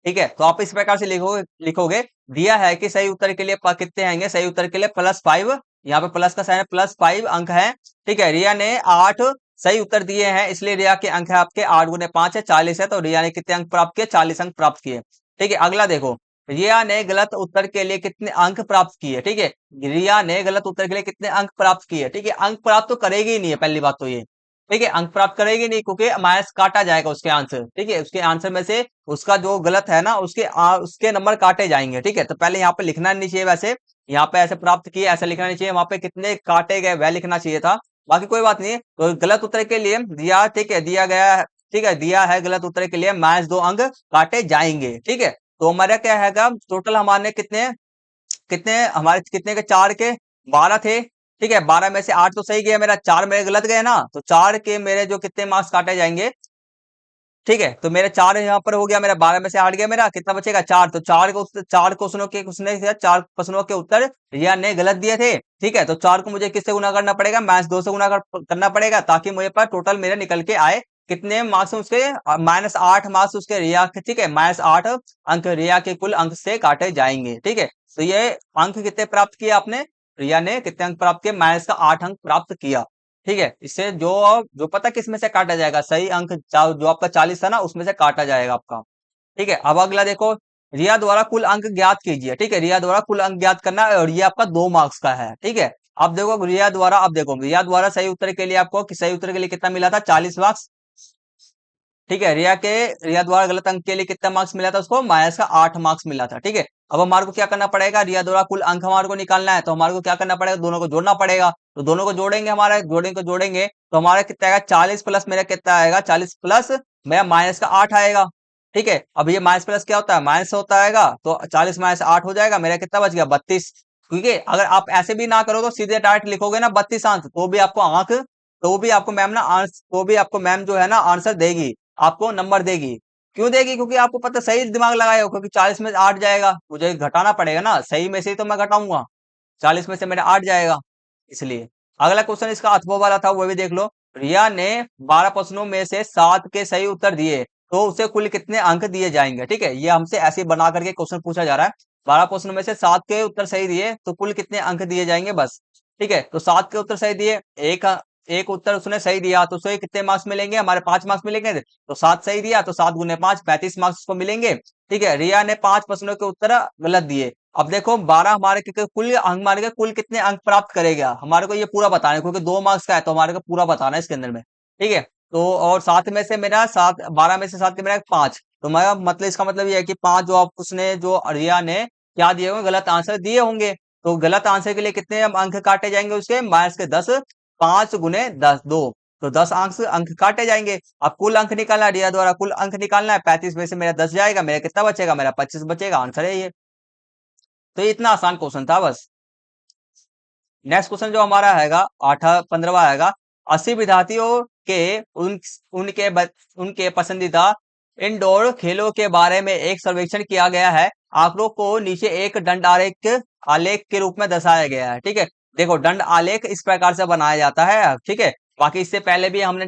ठीक है। तो आप इस प्रकार से लिखोगे लिखोगे दिया है कि सही उत्तर के लिए कितने आएंगे, सही उत्तर के लिए +5, यहाँ पे प्लस का साइन है, +5 अंक है, ठीक है। रिया ने 8 सही उत्तर दिए हैं, इसलिए रिया के अंक है आपके 8 × 5 है 40 है, तो रिया ने कितने अंक प्राप्त किए, 40 अंक प्राप्त किए, ठीक है। अगला देखो, रिया ने गलत उत्तर के लिए कितने अंक प्राप्त किए, ठीक है। रिया ने गलत उत्तर के लिए कितने अंक प्राप्त किए, ठीक है। अंक प्राप्त तो करेगी ही नहीं है, पहली बात तो ये, ठीक है। अंक प्राप्त करेगी नहीं क्योंकि माइनस काटा जाएगा उसके आंसर, ठीक है। उसके आंसर में से उसका जो गलत है ना, उसके नंबर काटे जाएंगे, ठीक है। तो पहले यहाँ पे लिखना नहीं चाहिए, वैसे यहाँ पे ऐसे प्राप्त किए ऐसा लिखना नहीं चाहिए, वहां पे कितने काटे गए वह लिखना चाहिए था। बाकी कोई बात नहीं। तो गलत उत्तर के लिए दिया, ठीक है, दिया गया है, ठीक है, दिया है गलत उत्तर के लिए -2 अंक काटे जाएंगे, ठीक है। तो हमारा क्या है, टोटल हमारे कितने कितने हमारे कितने के 4 के 12 थे, ठीक है। 12 में से 8 तो सही गया मेरा, 4 मेरे गलत गए ना, तो 4 के मेरे जो कितने मार्क्स काटे जाएंगे, ठीक है। तो मेरे 4 यहाँ पर हो गया, मेरा 12 में से 8 गया, मेरा कितना बचेगा 4। तो 4 क्वेश्चनों के उसने 4 प्रश्नों के उत्तर रिया ने गलत दिए थे, ठीक है। तो 4 को मुझे किससे गुना करना पड़ेगा, -2 से करना पड़ेगा, ताकि मुझे पास टोटल मेरे निकल के आए कितने मार्क्स उसके, -8 मार्क्स उसके रिया के, ठीक है। -8 अंक रिया के कुल अंक से काटे जाएंगे, ठीक है। तो ये अंक कितने प्राप्त किए आपने, रिया ने कितने अंक प्राप्त किए, -8 अंक प्राप्त किया, ठीक है। इससे जो जो पता किस में से काटा जाएगा, सही अंक जो आपका 40 था ना, उसमें से काटा जाएगा आपका, ठीक है। अब अगला देखो, रिया द्वारा कुल अंक ज्ञात कीजिए, ठीक है। रिया द्वारा कुल अंक ज्ञात करना है और ये आपका 2 मार्क्स का है, ठीक है। अब देखो रिया द्वारा सही उत्तर के लिए आपको सही उत्तर के लिए कितना मिला था, 40 मार्क्स, ठीक है। रिया द्वारा गलत अंक के लिए कितना मार्क्स मिला था उसको, -8 मार्क्स मिला था, ठीक है। अब हमारे को क्या करना पड़ेगा, रिया द्वारा कुल अंक हमारे को निकालना है, तो हमारे को क्या करना पड़ेगा, दोनों को जोड़ना पड़ेगा। तो दोनों को जोड़ेंगे, जोड़ेंगे तो हमारा कितना आएगा, 40 प्लस मेरा कितना आएगा, 40 प्लस मेरा -8 आएगा, ठीक है। अब ये माइनस प्लस क्या होता है, माइनस होता आएगा, तो 40 -8 हो जाएगा, मेरा कितना बच गया 32, क्योंकि अगर आप ऐसे भी ना करो तो सीधे डायरेक्ट लिखोगे ना 32 अंक, तो भी आपको अंक, तो भी आपको मैम ना तो भी आपको मैम जो है ना आंसर देगी, आपको नंबर देगी। क्यों देगी, क्योंकि आपको पता, सही दिमाग लगाए हो, क्योंकि 40 में से 8 जाएगा, मुझे घटाना पड़ेगा ना, सही में से ही तो मैं घटाऊंगा, 40 में से मेरा 8 जाएगा, इसलिए। अगला क्वेश्चन इसका अथवा वाला था, वो भी देख लो। रिया ने 12 प्रश्नों में से 7 के सही उत्तर दिए, तो उसे कुल कितने अंक दिए जाएंगे, ठीक है। ये हमसे ऐसे बना करके क्वेश्चन पूछा जा रहा है, 12 प्रश्नों में से 7 के उत्तर सही दिए तो कुल कितने अंक दिए जाएंगे, बस, ठीक है। तो 7 के उत्तर सही दिए, एक एक उत्तर उसने सही दिया, तो उसे कितने मार्क्स मिलेंगे, हमारे 5 मार्क्स मिलेंगे। तो 7 सही दिया तो 7 गुने 5 35 मार्क्स उसको मिलेंगे, ठीक है। रिया ने 5 प्रश्नों के उत्तर गलत दिए। अब देखो 12 हमारे कुल हमारे के कुल कितने अंक प्राप्त करेगा, हमारे को ये पूरा बताना है, क्योंकि 2 मार्क्स का है, तो हमारे को पूरा बताना है इसके अंदर में, ठीक है। तो और 7 में से मेरा 7, 12 में से 7 के मेरा 5, तो मेरा मतलब इसका मतलब ये है कि 5 जो आप उसने जो रिया ने क्या दिए होंगे, गलत आंसर दिए होंगे। तो गलत आंसर के लिए कितने अंक काटे जाएंगे उसके, माइनस के 10, 5 गुने 10 2, तो 10 अंक अंक काटे जाएंगे। अब कुल अंक निकालना है, रिया द्वारा कुल अंक निकालना है, 35 में से मेरा 10 जाएगा, मेरा कितना बचेगा, मेरा 25 बचेगा, आंसर है ये। तो ये इतना आसान क्वेश्चन था बस। नेक्स्ट क्वेश्चन जो हमारा हैगा 15वां हैगा, 80 विद्यार्थियों के उनके पसंदीदा इंडोर खेलों के बारे में एक सर्वेक्षण किया गया है, आंकड़ों को नीचे एक दंड आलेख आलेख के रूप में दर्शाया गया है, ठीक है। देखो दंड आलेख इस प्रकार से बनाया जाता है, ठीक है। बाकी इससे पहले भी हमने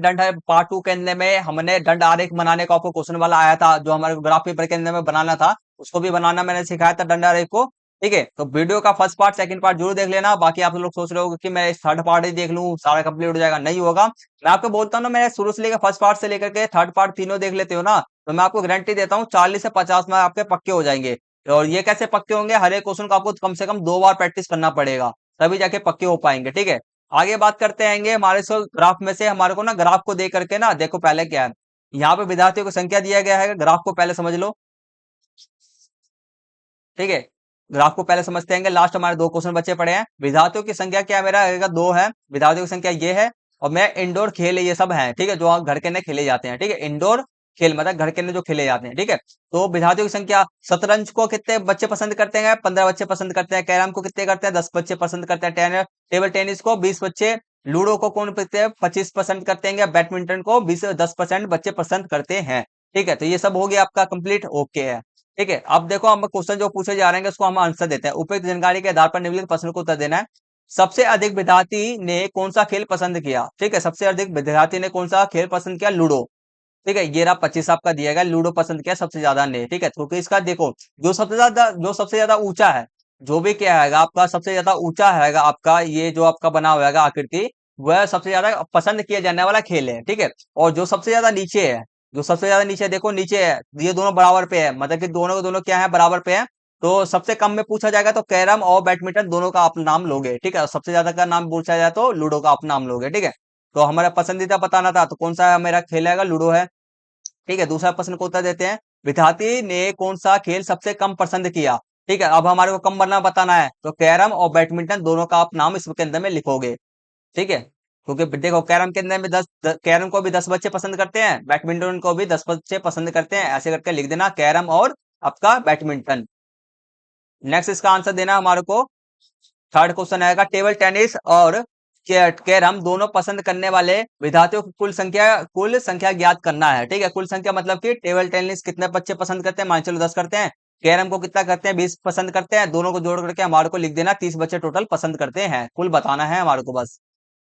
पार्ट 2 के अंदर में हमने दंड आलेख बनाने का आपको क्वेश्चन वाला आया था, जो हमारे ग्राफ पेपर के अंदर में बनाना था, उसको भी बनाना मैंने सिखाया था दंड आलेख को, ठीक है। तो वीडियो का फर्स्ट पार्ट सेकंड पार्ट जरूर देख लेना। बाकी आप लोग सोच रहे हो कि मैं थर्ड पार्ट ही देख लूं सारा कंप्लीट हो जाएगा, नहीं होगा। मैं आपको बोलता हूँ ना, मैं शुरू से लेकर फर्स्ट पार्ट से लेकर के थर्ड पार्ट तीनों देख लेते हो ना, तो मैं आपको गारंटी देता हूँ 40 से 50 मार्क्स आपके पक्के हो जाएंगे। और ये कैसे पक्के होंगे, हर एक क्वेश्चन को आपको कम से कम 2 बार प्रैक्टिस करना पड़ेगा, तभी जाके पक्के हो पाएंगे, ठीक है। आगे बात करते हैं हमारे ग्राफ में से, हमारे को ना ग्राफ को देख करके ना, देखो पहले क्या है, यहाँ पे विद्यार्थियों की संख्या दिया गया है, ग्राफ को पहले समझ लो, ठीक है। ग्राफ को पहले समझते हैं, लास्ट हमारे 2 क्वेश्चन बचे पड़े हैं। विद्यार्थियों की संख्या क्या है, मेरा आएगा 2 है, विद्यार्थियों की संख्या ये है, और मैं इंडोर खेल ये सब है, ठीक है, जो घर के अंदर खेले जाते हैं, ठीक है। इंडोर खेल मतलब घर के अंदर जो खेले जाते हैं, ठीक है। तो विद्यार्थियों की संख्या, शतरंज को कितने बच्चे पसंद करते हैं, 15 बच्चे पसंद करते हैं। कैरम को कितने करते हैं, 10 बच्चे पसंद करते हैं। टेबल टेनिस को 20 बच्चे, लूडो को कौन पसंद है, 25 पसंद करते हैं। बैडमिंटन को 10% बच्चे पसंद करते हैं, ठीक है। तो ये सब हो गया आपका कंप्लीट, ओके है, ठीक है। अब देखो हम क्वेश्चन जो पूछे जा रहे हैं उसको हम आंसर देते हैं। उपयुक्त जानकारी के आधार पर निम्नलिखित प्रश्न को उत्तर देना है। सबसे अधिक विद्यार्थी ने कौन सा खेल पसंद किया, ठीक है। सबसे अधिक विद्यार्थी ने कौन सा खेल पसंद किया, लूडो, ठीक है। ये रहा 25 आपका दिया गया, लूडो पसंद किया सबसे ज्यादा ने, ठीक है। क्योंकि इसका देखो जो सबसे ज्यादा ऊंचा है, जो भी क्या है आपका सबसे ज्यादा ऊंचा है आपका, ये जो आपका बना हुआ है आकृति, वह सबसे ज्यादा पसंद किया जाने वाला खेल है, ठीक है। और जो सबसे ज्यादा नीचे है, जो सबसे ज्यादा नीचे देखो नीचे है, ये दोनों बराबर पे है, मतलब कि दोनों के दोनों क्या है, बराबर पे है। तो सबसे कम में पूछा जाएगा तो कैरम और बैडमिंटन दोनों का आप नाम लोगे, ठीक है। सबसे ज्यादा का नाम पूछा जाए तो लूडो का आप नाम लोगे, ठीक है। तो हमारा पसंदीदा बताना था, तो कौन सा मेरा खेल है, लूडो है, ठीक है। दूसरा प्रश्न को उत्तर देते हैं, विद्यार्थी ने कौन सा खेल सबसे कम पसंद किया, ठीक है। अब हमारे को कम बनना बताना है, तो कैरम और बैडमिंटन दोनों का आप नाम इसके अंदर में लिखोगे, ठीक है। क्योंकि देखो कैरम के अंदर में कैरम को भी 10 बच्चे पसंद करते हैं, बैडमिंटन को भी 10 बच्चे पसंद करते हैं, ऐसे करके लिख देना कैरम और आपका बैडमिंटन। नेक्स्ट इसका आंसर देना हमारे को। थर्ड क्वेश्चन आएगा, टेबल टेनिस और कैरम दोनों पसंद करने वाले विद्यार्थियों की कुल संख्या ज्ञात करना है, ठीक है। कुल संख्या मतलब कि टेबल टेनिस कितने बच्चे पसंद करते हैं, मान चलो 10 करते हैं, कैरम को कितना करते हैं, 20 पसंद करते हैं, दोनों को जोड़ करके हमारे को लिख देना 30 बच्चे टोटल पसंद करते हैं, कुल बताना है हमारे को बस,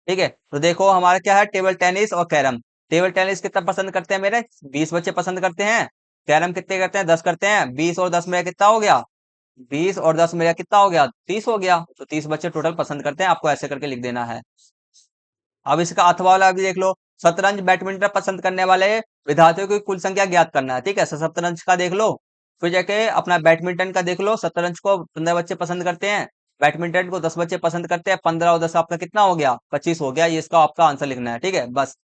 ठीक है। तो देखो हमारा क्या है, टेबल टेनिस और कैरम। टेबल टेनिस कितना पसंद करते हैं मेरे, 20 बच्चे पसंद करते हैं। कैरम कितने करते हैं, 10 करते हैं। 20 और 10 में कितना हो गया, 20 और 10 में कितना हो गया, 30 हो गया। तो 30 बच्चे टोटल पसंद करते हैं, आपको ऐसे करके लिख देना है। अब इसका अथवा वाला भी देख लो, शतरंज बैडमिंटन पसंद करने वाले विद्यार्थियों की कुल संख्या ज्ञात करना है, ठीक है। शतरंज का देख लो, फिर जाके अपना बैडमिंटन का देख लो। शतरंज को 15 बच्चे पसंद करते हैं, बैडमिंटन को 10 बच्चे पसंद करते हैं। 15 और 10 आपका कितना हो गया, 25 हो गया। ये इसका आपका आंसर लिखना है, ठीक है बस।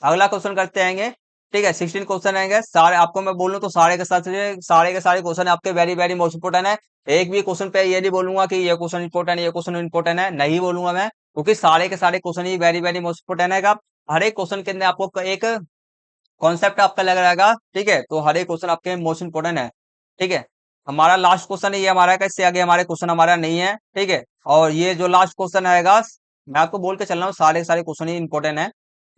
अगला क्वेश्चन करते आएंगे, ठीक है। 16 क्वेश्चन आएंगे सारे, आपको मैं बोलूं तो सारे के सारे क्वेश्चन आपके वेरी वेरी मोस्ट इंपोर्टेंट है। एक भी क्वेश्चन पे ये नहीं बोलूंगा कि ये क्वेश्चन इंपोर्टेंट है, ये क्वेश्चन इंपोर्टेंट है, नहीं बोलूंगा मैं, क्योंकि सारे के सारे क्वेश्चन ही वेरी वेरी मोस्ट इंपोर्टेंट है। हर एक क्वेश्चन के अंदर आपको एक कॉन्सेप्ट आपका लग रहेगा, ठीक है। तो हर एक क्वेश्चन आपके मोस्ट इंपोर्टेंट है, ठीक है। हमारा लास्ट क्वेश्चन ये हमारा है, इससे आगे हमारे क्वेश्चन हमारा नहीं है, ठीक है। और ये जो लास्ट क्वेश्चन आएगा, मैं आपको बोल के चल रहा हूँ सारे के सारे क्वेश्चन ही इंपोर्टेंट है,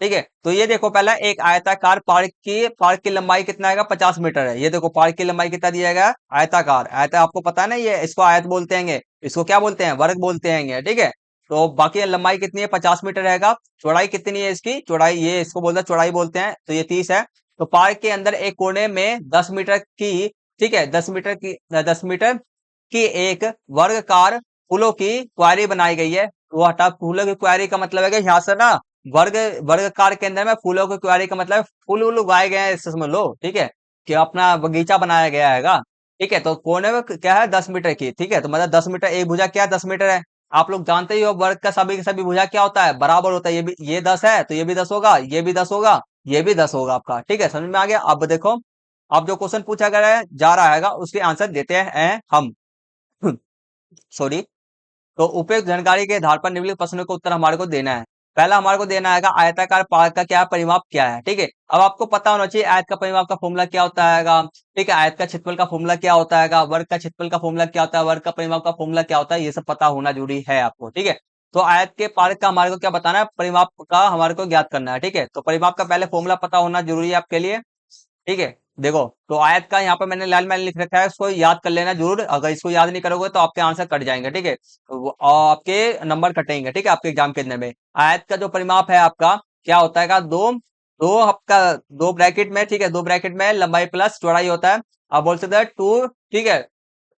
ठीक है। तो ये देखो, पहला एक आयताकार पार्क की लंबाई कितना आएगा, 50 मीटर है। ये देखो पार्क की लंबाई कितना दिया गया, आयताकार, आयता आपको पता है ना, ये इसको आयत बोलते हैं, इसको क्या बोलते हैं, वर्ग बोलते हैं, ठीक है। तो बाकी लंबाई कितनी है, 50 मीटर रहेगा। चौड़ाई कितनी है इसकी, चौड़ाई ये इसको बोलते हैं, चौड़ाई बोलते हैं, तो ये 30 है। तो पार्क के अंदर एक कोने में 10 मीटर की, ठीक है, 10 मीटर की एक वर्गकार फूलों की क्यारी बनाई गई है। वो हटा, फूलों की क्यारी का मतलब है कि यहाँ से ना वर्ग वर्गकार के अंदर में फूलों की क्यारी का मतलब फूल वूल उगाए गए हैं, इससे समझ लो, ठीक है, कि अपना बगीचा बनाया गया हैगा, ठीक है। तो कोने में क्या है, 10 मीटर की, ठीक है। तो मतलब 10 मीटर, एक भुजा क्या है, 10 मीटर है। आप लोग जानते ही हो वर्ग का सभी के सभी भुजा क्या होता है, बराबर होता है। ये भी, ये 10 है तो ये भी 10 होगा, ये भी 10 होगा, ये भी 10 होगा आपका, ठीक है। समझ में आ गया। अब देखो, अब जो क्वेश्चन पूछा गया है जा रहा है उसके आंसर देते हैं हम। सॉरी। तो उपयुक्त जानकारी के आधार पर निम्नलिखित प्रश्नों का उत्तर हमारे को देना है। पहला हमारे को देना है आयताकार पार्क का क्या परिमाप क्या है, ठीक है। अब आपको पता होना चाहिए आयत का परिमाप का फॉर्मूला क्या होता है, ठीक है। आयत का क्षेत्रफल का फॉर्मूला क्या होता है, वर्ग का क्षेत्रफल का फॉर्मूला क्या होता है, वर्ग का परिमाप का फॉर्मूला क्या होता है, ये सब पता होना जरूरी है आपको, ठीक है। तो आयत के पार्क का हमारे को क्या बताना है, परिमाप का हमारे को ज्ञात करना है, ठीक है। तो परिमाप का पहले फॉर्मूला पता होना जरूरी है आपके लिए, ठीक है। देखो, तो आयत का यहाँ पे मैंने लाल मैंने लिख रखा है, इसको याद कर लेना जरूर। अगर इसको याद नहीं करोगे तो आपके आंसर कट जाएंगे, ठीक है। और आपके नंबर कटेंगे, ठीक है, आपके एग्जाम के अंदर में। आयत का जो परिमाप है आपका क्या होता है का, दो दो आपका दो ब्रैकेट में, ठीक है, दो ब्रैकेट में लंबाई प्लस चौड़ाई होता है। आप बोल सकते हैं टू, ठीक है,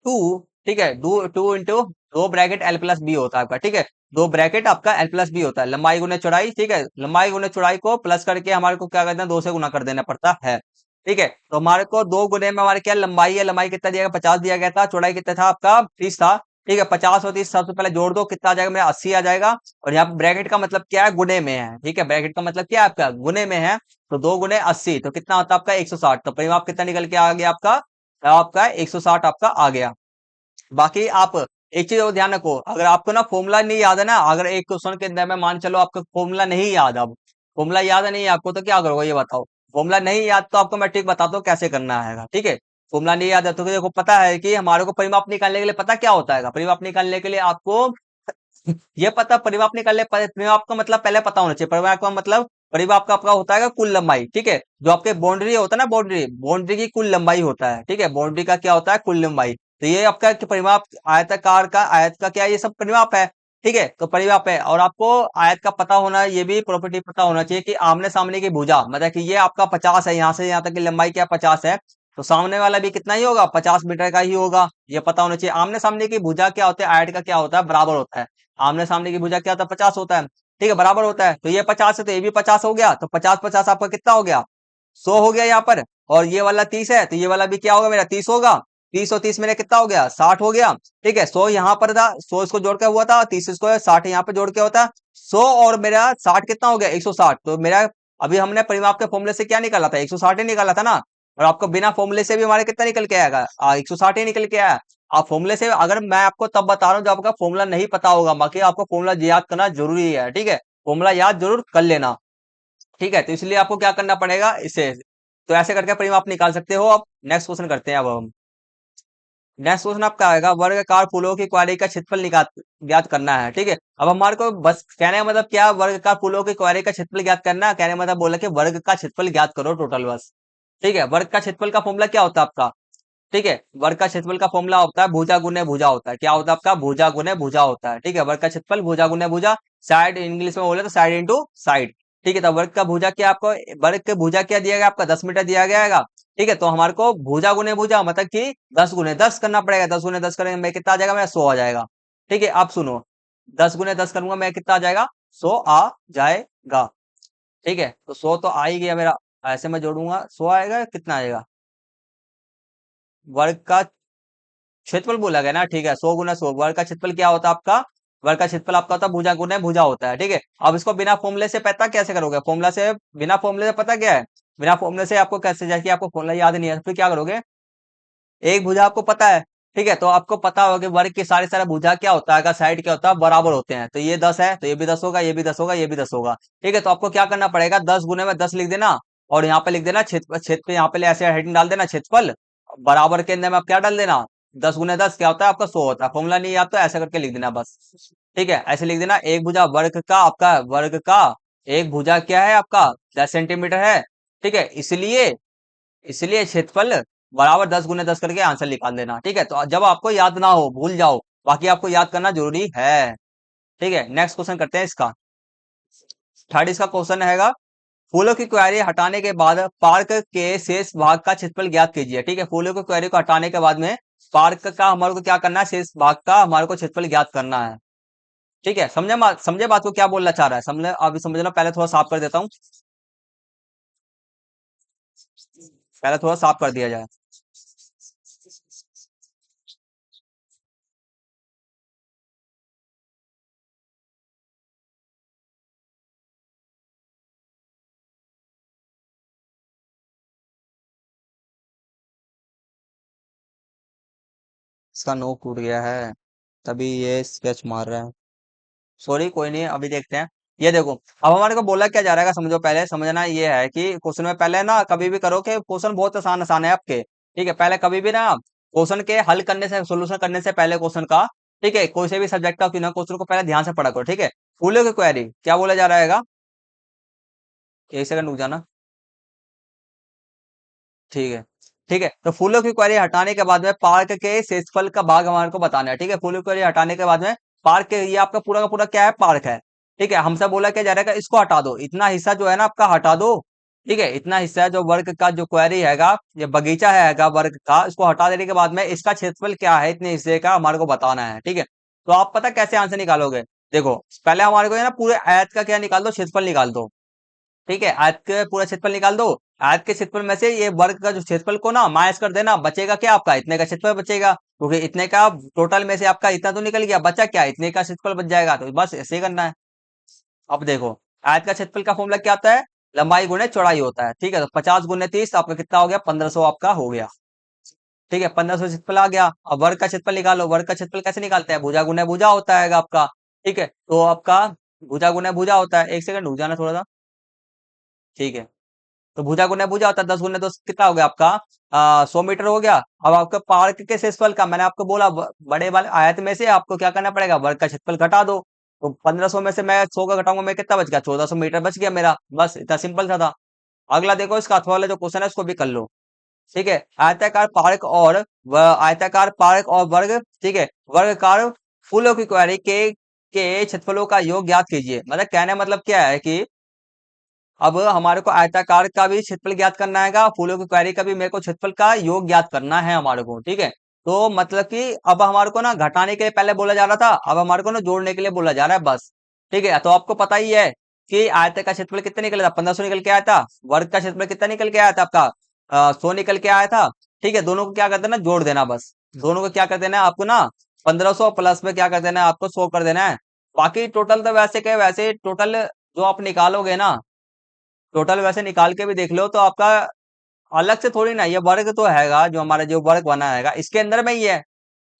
टू, ठीक है, टू टू इंटू दो ब्रैकेट एल प्लस बी होता है आपका, ठीक है। दो ब्रैकेट आपका एल प्लस बी होता है, लंबाई गुने चौड़ाई, ठीक है। लंबाई गुने चौड़ाई को प्लस करके हमारे को क्या करते हैं, 2 से गुना कर देना पड़ता है, ठीक है। तो हमारे को दो गुने में हमारे क्या लंबाई है, लंबाई कितना दिया गया, 50 दिया गया था। चौड़ाई कितना था आपका, 30 था, ठीक है। 50 और 30 सबसे पहले जोड़ दो, कितना आ जाएगा मेरा, 80 आ जाएगा। और यहाँ पे ब्रैकेट का मतलब क्या है, गुने में है, ठीक है। ब्रैकेट का मतलब क्या है आपका, गुने में है। तो 2 गुने 80 तो कितना होता है आपका, 160। तो परिमाप कितना निकल के आ गया आपका, आपका 160 आपका आ गया। बाकी आप एक चीज और ध्यान रखो, अगर आपको ना फॉर्मूला नहीं याद है ना, अगर एक क्वेश्चन के अंदर में मान चलो आपको फॉर्मूला नहीं याद, अब फॉर्मूला याद है नहीं आपको, तो क्या करोगे ये बताओ। फॉर्मूला नहीं याद तो आपको मैं ठीक बताता हूँ कैसे करना है, ठीक है। फॉर्मूला नहीं याद है तो देखो, पता है कि हमारे को परिमाप निकालने के लिए पता क्या होता है, परिमाप निकालने के लिए आपको ये पता, परिमाप निकालने परिमाप का मतलब पहले पता होना चाहिए। परिमाप का मतलब, परिमाप का आपका होता है कुल लंबाई, ठीक है। जो आपके बाउंड्री होता है ना, बाउंड्री बाउंड्री की कुल लंबाई होता है, ठीक है। बाउंड्री का क्या होता है, कुल लंबाई। तो ये आपका परिमाप, आयताकार का आयत का क्या है, ये सब परिमाप है, ठीक है। तो परिमाप है, और आपको आयत का पता होना, ये भी प्रॉपर्टी पता होना चाहिए कि आमने सामने की भुजा, मतलब कि ये आपका 50 है, यहाँ से यहाँ तक की लंबाई क्या 50 है, तो सामने वाला भी कितना ही होगा, 50 मीटर का ही होगा। ये पता होना चाहिए। आमने सामने की भुजा क्या होता है, आयत का क्या होता है, बराबर होता है। आमने सामने की भुजा क्या होता है, 50 होता है, ठीक है, बराबर होता है। तो ये 50 है तो ये भी 50 हो गया, तो 50 50 आपका कितना हो गया, 100 हो गया यहाँ पर। और ये वाला 30 है, तो ये वाला भी क्या होगा मेरा 30 होगा। 30 और 30 मेरा कितना हो गया 60 हो गया। ठीक है, 100 यहाँ पर था, 100 इसको जोड़ के हुआ था, 30 इसको 60 यहाँ पे जोड़ के होता। 100 और मेरा 60 कितना हो गया 160। तो मेरा अभी हमने परिमाप के फॉर्मूले से क्या निकाला था 160 ही निकाला था ना। और आपको बिना फॉर्मूले से भी हमारे कितना निकल के आएगा 160 ही निकल के आया। आप फॉर्मूले से, अगर मैं आपको तब बता रहा हूँ जब आपका फॉर्मूला नहीं पता होगा, बाकी आपको फॉर्मूला याद करना जरूरी है। ठीक है, फॉर्मूला याद जरूर कर लेना। ठीक है, तो इसलिए आपको क्या करना पड़ेगा इसे, तो ऐसे करके परिमाप निकाल सकते हो। अब नेक्स्ट क्वेश्चन करते हैं। अब हम नेक्स्ट क्वेश्चन आपका आएगा, वर्गाकार फूलों की क्वारी का क्षेत्रफल ज्ञात करना है। ठीक है, अब हमारे को बस कहने का मतलब क्या, वर्गाकार फूलों की क्वारी का क्षेत्रफल ज्ञात करना है। कहने का मतलब बोला कि वर्ग का क्षेत्रफल ज्ञात करो टोटल बस। ठीक है, वर्ग का क्षेत्रफल का फॉर्मूला क्या होता है आपका। ठीक है, वर्ग का क्षेत्रफल का फॉर्मूला होता है भुजा गुने भुजा होता है। क्या होता है आपका भुजा गुने भुजा होता है। ठीक है, वर्ग का क्षेत्रफल भुजा गुने भुजा, साइड इंग्लिश में बोले तो साइड इंटू साइड। ठीक है, तो वर्ग का भुजा क्या आपको, वर्ग के भुजा क्या दिया गया आपका 10 मीटर दिया गया। ठीक है, तो हमारे को भुजा गुने भुजा मतलब कि 10 गुने 10 करना पड़ेगा। 10 गुने 10 करेंगे मैं कितना आ जाएगा, मेरा 100 आ जाएगा। ठीक है, आप सुनो, 10 गुने 10 करूंगा मैं कितना आ जाएगा 100 आ जाएगा। ठीक है, तो 100 तो आ ही गया मेरा। ऐसे मैं जोड़ूंगा 100 आएगा, कितना आएगा वर्ग का क्षेत्रफल बोला गया ना। ठीक है, 100 गुना 100, वर्ग का क्षेत्रफल क्या होता है आपका, वर्ग का क्षेत्रफल आपका होता है भुजा गुने भुजा होता है। ठीक है, अब इसको बिना फॉर्मूले से पता कैसे करोगे, फॉर्मूला से, बिना फॉर्मूले से पता क्या है, बिना फॉर्मूले से आपको कैसे जाए कि आपको फॉर्मूला याद नहीं है, फिर क्या करोगे, एक भुजा आपको पता है। ठीक है, तो आपको पता होगा कि वर्ग के सारे सारे भुजा क्या होता है, साइड क्या होता है बराबर होते हैं। तो ये 10 है तो ये भी 10 होगा, ये भी 10 होगा, ये भी 10 होगा। ठीक है, तो आपको क्या करना पड़ेगा, 10 गुने में 10 लिख देना, और यहाँ पे लिख देना क्षेत्र, क्षेत्र पे यहाँ पे ऐसे हेडिंग डाल देना क्षेत्रफल, बराबर के अंदर में आप क्या डाल देना 10 गुने 10 क्या होता है आपका 100 होता है। फॉर्मूला नहीं याद तो ऐसा करके लिख देना बस। ठीक है, ऐसे लिख देना, एक भुजा वर्ग का आपका, वर्ग का एक भुजा क्या है आपका 10 सेंटीमीटर है। ठीक है, इसलिए इसलिए क्षेत्रफल बराबर 10 गुने 10 करके आंसर निकाल देना। ठीक है, तो जब आपको याद ना हो भूल जाओ, बाकी आपको याद करना जरूरी है। ठीक है, नेक्स्ट क्वेश्चन करते हैं इसका। थर्ड इसका क्वेश्चन हैगा, फूलों की क्यारी हटाने के बाद पार्क के शेष भाग का क्षेत्रफल ज्ञात कीजिए। ठीक है, फूलों की क्यारी को हटाने के बाद में पार्क का हमारे को क्या करना है, शेष भाग का हमारे को क्षेत्रफल ज्ञात करना है। ठीक है, समझे बात को क्या बोलना चाह रहा है, समझे अभी समझना, पहले थोड़ा साफ कर देता हूँ, पहले थोड़ा साफ कर दिया जाए। इसका नोक टूट गया है, तभी ये स्केच मार रहा है। सॉरी, कोई नहीं, अभी देखते हैं। ये देखो, अब हमारे को बोला क्या जा रहा है, समझो, पहले समझना ये है कि क्वेश्चन में पहले ना कभी भी करो कि क्वेश्चन बहुत आसान आसान है आपके। ठीक है, पहले कभी भी ना क्वेश्चन के हल करने से, सोल्यूशन करने से पहले क्वेश्चन का, ठीक है, कोई से भी सब्जेक्ट का क्यों ना, क्वेश्चन को पहले ध्यान से पढ़ा करो। ठीक है, फूलों की क्वेरी क्या बोला जा रहा है, एक सेकंड रुक जाना। ठीक है, ठीक है, तो फूलों की क्वेरी हटाने के बाद में पार्क के क्षेत्रफल का भाग हमारे को बताना है। ठीक है, फूलों की क्वेरी हटाने के बाद में पार्क के, ये आपका पूरा का पूरा क्या है पार्क है। ठीक है, हमसे बोला क्या जा रहा है, इसको हटा दो, इतना हिस्सा जो है ना आपका हटा दो। ठीक है, इतना हिस्सा है जो वर्ग का जो क्वेरी हैगा, ये बगीचा है वर्ग का, इसको हटा देने के बाद में इसका क्षेत्रफल क्या है, इतने हिस्से का हमारे को बताना है। ठीक है, तो आप पता कैसे आंसर निकालोगे, देखो, पहले हमारे को है ना पूरे आयत का क्या निकाल दो, क्षेत्रफल निकाल दो। ठीक है, आयत के पूरा क्षेत्रफल निकाल दो। आयत के क्षेत्रफल में से ये वर्ग का जो क्षेत्रफल को ना माइनस कर देना, बचेगा क्या आपका इतने का क्षेत्रफल बचेगा, क्योंकि इतने का टोटल में से आपका इतना तो निकल गया, बचा क्या इतने का क्षेत्रफल बच जाएगा, तो बस ऐसे ही करना है। अब देखो, आयत का क्षेत्रफल का फॉर्मूला क्या आता है, लंबाई गुने चौड़ाई होता है। ठीक है, तो 50 गुने 30 आपका कितना हो गया 1500 आपका हो गया। ठीक है, 1500 क्षेत्रफल आ गया। अब वर्ग का क्षेत्रफल निकालो, वर्ग का क्षेत्रफल कैसे निकालते हैं, भुजा गुने भुजा होता है आपका। ठीक है, तो आपका भुजा गुने भुजा होता है, एक सेकंड रुक जाना थोड़ा सा। ठीक है, तो भुजा गुने भुजा होता है, 10 गुने 10 कितना हो गया आपका 100 मीटर हो गया। अब आपका पार्क के क्षेत्रफल का मैंने आपको बोला, बड़े वाले आयत में से आपको क्या करना पड़ेगा, वर्ग का क्षेत्रफल घटा दो। तो 1500 में से मैं 100 का घटाऊंगा, मैं कितना बच गया 1400 मीटर बच गया मेरा, बस इतना सिंपल सा था। अगला देखो, इसका अथवा वाला जो क्वेश्चन है उसको भी कर लो। ठीक है, आयताकार पार्क और आयताकार पार्क और वर्ग, ठीक है, वर्गाकार फूलों की क्यारी के क्षेत्रफलों का योग ज्ञात कीजिए। मतलब कहने का मतलब क्या है कि अब हमारे को आयताकार का भी क्षेत्रफल ज्ञात करना है, फूलों की क्यारी का भी मेरे को क्षेत्रफल का योग ज्ञात करना है हमारे को। ठीक है, तो मतलब कि अब हमारे को ना घटाने के लिए पहले बोला जा रहा था, अब हमारे को ना जोड़ने के लिए बोला जा रहा है बस। ठीक है, तो आपको पता ही है कि आयत का क्षेत्रफल कितना निकला था 1500 निकल के आया था, वर्ग का क्षेत्रफल कितना निकल के आया था आपका 100 निकल के आया था। ठीक है, दोनों को क्या कर देना, जोड़ देना बस। दोनों को क्या कर देना है आपको ना, 1500 प्लस में क्या कर देना है आपको, 100 कर देना है। बाकी टोटल तो वैसे के वैसे टोटल जो आप निकालोगे ना, टोटल वैसे निकाल के भी देख लो तो आपका अलग से थोड़ी ना, ये वर्ग तो हैगा, जो हमारा जो वर्ग बना हैगा इसके अंदर में ही है।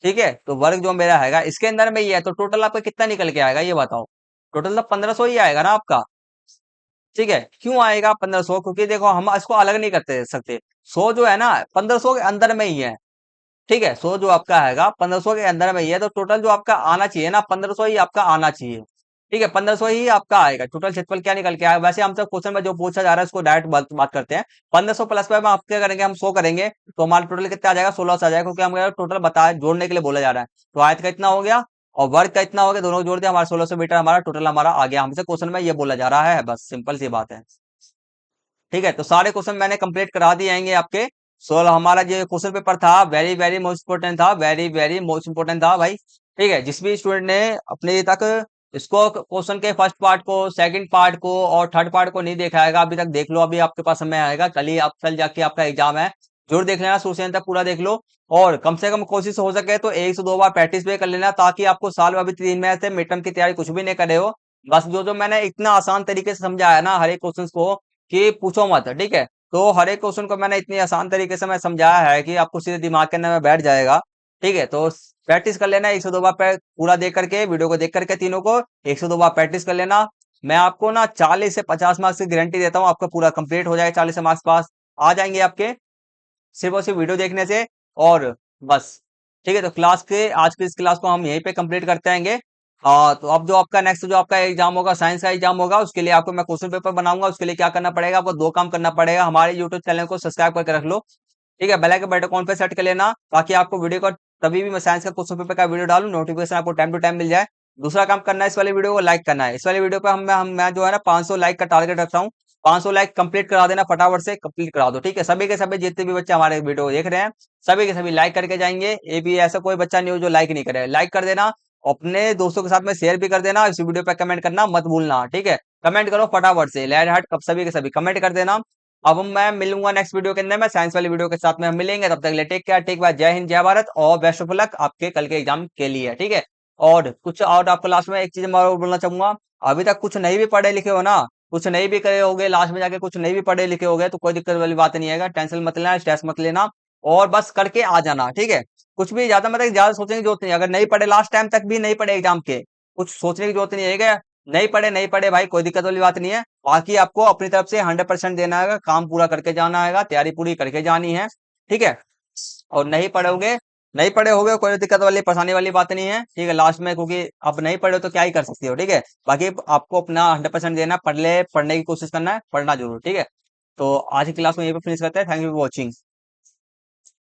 ठीक है, तो वर्ग जो मेरा हैगा इसके अंदर में ही है, तो टोटल आपका कितना निकल के आएगा ये बताओ। टोटल तो 1500 ही आएगा ना आपका। ठीक है, क्यों आएगा 1500, क्योंकि देखो हम इसको अलग नहीं करते सकते। 100 जो है ना 1500 के अंदर में ही है। ठीक है, 100 जो आपका हैगा 1500 के अंदर में ही है, तो टोटल जो आपका आना चाहिए ना 1500 ही आपका आना चाहिए। ठीक है, 1500 ही आपका आएगा। टोटल क्षेत्रफल क्या निकल के आएगा, वैसे हमसे क्वेश्चन में जो पूछा जा रहा है उसको डायरेक्ट बात करते हैं। 1500 प्लस में हम आप क्या करेंगे, हम 100 करेंगे तो हमारा टोटल कितना आ जाएगा, 1600 आ जाएगा, क्योंकि हमें टोटल बताया जोड़ने के लिए बोला जा रहा है। तो आयत का इतना हो गया और वर्ग का इतना हो गया, दोनों को जोड़ दिया, हमारा 1600 मीटर हमारा टोटल हमारा आ गया। हमसे क्वेश्चन में ये बोला जा रहा है, बस सिंपल सी बात है। ठीक है, तो सारे क्वेश्चन मैंने कंप्लीट करा दिए आएंगे आपके। हमारा जो क्वेश्चन पेपर था वेरी वेरी मोस्ट इंपोर्टेंट था, वेरी वेरी मोस्ट इंपोर्टेंट था भाई। ठीक है, जिस भी स्टूडेंट ने अपने तक इसको क्वेश्चन के फर्स्ट पार्ट को, सेकंड पार्ट को और थर्ड पार्ट को नहीं देखा है अभी तक, देख लो, अभी आपके पास समय आएगा, कल ही आप कल जाके आपका एग्जाम है। जरूर देख लेना, शुरू से अंत तक पूरा देख लो। और कम से कम कोशिश हो सके तो 1 से 2 बार प्रैक्टिस भी कर लेना, ताकि आपको साल में अभी 3 महीने से मिड टर्म की तैयारी कुछ भी नहीं करे हो। बस जो जो मैंने इतना आसान तरीके से समझाया ना हर एक क्वेश्चन को, कि पूछो मत। ठीक है, तो हर एक क्वेश्चन को मैंने इतनी आसान तरीके से मैं समझाया है कि आपको सीधे दिमाग के अंदर में बैठ जाएगा। ठीक है, तो प्रैक्टिस कर लेना 1 से 2 बार पूरा देख करके, वीडियो को देख करके तीनों को 1 से 2 बार प्रैक्टिस कर लेना। मैं आपको ना 40 से 50 मार्क्स की गारंटी देता हूँ, आपका पूरा कंप्लीट हो जाएगा, 40 से मार्क्स पास आ जाएंगे आपके, सिर्फ और सिर्फ वीडियो देखने से। और बस। ठीक है, तो क्लास के आज की इस क्लास को हम यहीं पे कंप्लीट करते आएंगे। तो अब जो आपका नेक्स्ट जो आपका एग्जाम होगा, साइंस का एग्जाम होगा, उसके लिए आपको मैं क्वेश्चन पेपर बनाऊंगा। उसके लिए क्या करना पड़ेगा, आपको 2 काम करना पड़ेगा, हमारे यूट्यूब चैनल को सब्सक्राइब करके रख लो। ठीक है, बेल आइकन बटन कौन पे सेट कर लेना, ताकि आपको वीडियो का तभी भी मैं साइंस का क्वेश्चन पेपर का वीडियो डालूं, नोटिफिकेशन आपको टाइम टू टाइम मिल जाए। दूसरा काम करना है, इस वाले वीडियो को लाइक करना है। इस वाले वीडियो पे मैं जो है ना 500 लाइक का टारगेट रखता हूँ। 500 लाइक कंप्लीट करा देना, फटाफट से कंप्लीट करा दो। ठीक है, सभी के सभी जितने भी बच्चे हमारे वीडियो देख रहे हैं, सभी के सभी लाइक करके जाएंगे। ये भी ऐसा कोई बच्चा नहीं हो जो लाइक नहीं करे, लाइक कर देना। अपने दोस्तों के साथ में शेयर भी कर देना, इस वीडियो पे कमेंट करना मत भूलना। ठीक है, कमेंट करो फटाफट से, लहर हट कब, सभी के सभी कमेंट कर देना। अब मैं मिलूंगा नेक्स्ट वीडियो के अंदर में, साइंस वाली वीडियो के साथ में हम मिलेंगे। तब तक ले टेक केयर, टेक बाय, जय हिंद जय भारत, और बेस्ट ऑफ लक आपके कल के एग्जाम के लिए। ठीक है, और कुछ और आपको लास्ट में एक चीज मैं और बोलना चाहूंगा, अभी तक कुछ नहीं भी पढ़े लिखे हो ना, कुछ नहीं भी करे होगे, लास्ट में जाके कुछ नहीं भी पढ़े लिखे होगे, तो कोई दिक्कत वाली बात नहीं है, टेंशन मत लेना, स्ट्रेस मत लेना, और बस करके आ जाना। ठीक है, कुछ भी ज्यादा मतलब ज्यादा सोचने की जरूरत नहीं, अगर नहीं पढ़े लास्ट टाइम तक भी नहीं पढ़े एग्जाम के, कुछ सोचने की जरूरत नहीं है क्या? नहीं पढ़े नहीं पढ़े भाई, कोई दिक्कत वाली बात नहीं है। बाकी आपको अपनी तरफ से 100% देना है, काम पूरा करके जाना है, तैयारी पूरी करके जानी है। ठीक है, और नहीं पढ़ोगे, नहीं पढ़े होगे, कोई दिक्कत वाली परेशानी वाली बात नहीं है। ठीक है, लास्ट में क्योंकि अब नहीं पढ़े हो तो क्या ही कर सकते हो। ठीक है, बाकी आपको अपना 100% देना, पढ़ने की कोशिश करना है, पढ़ना जरूर। ठीक है, तो आज की क्लास में यहीं पे फिनिश करते हैं। Thank you for watching.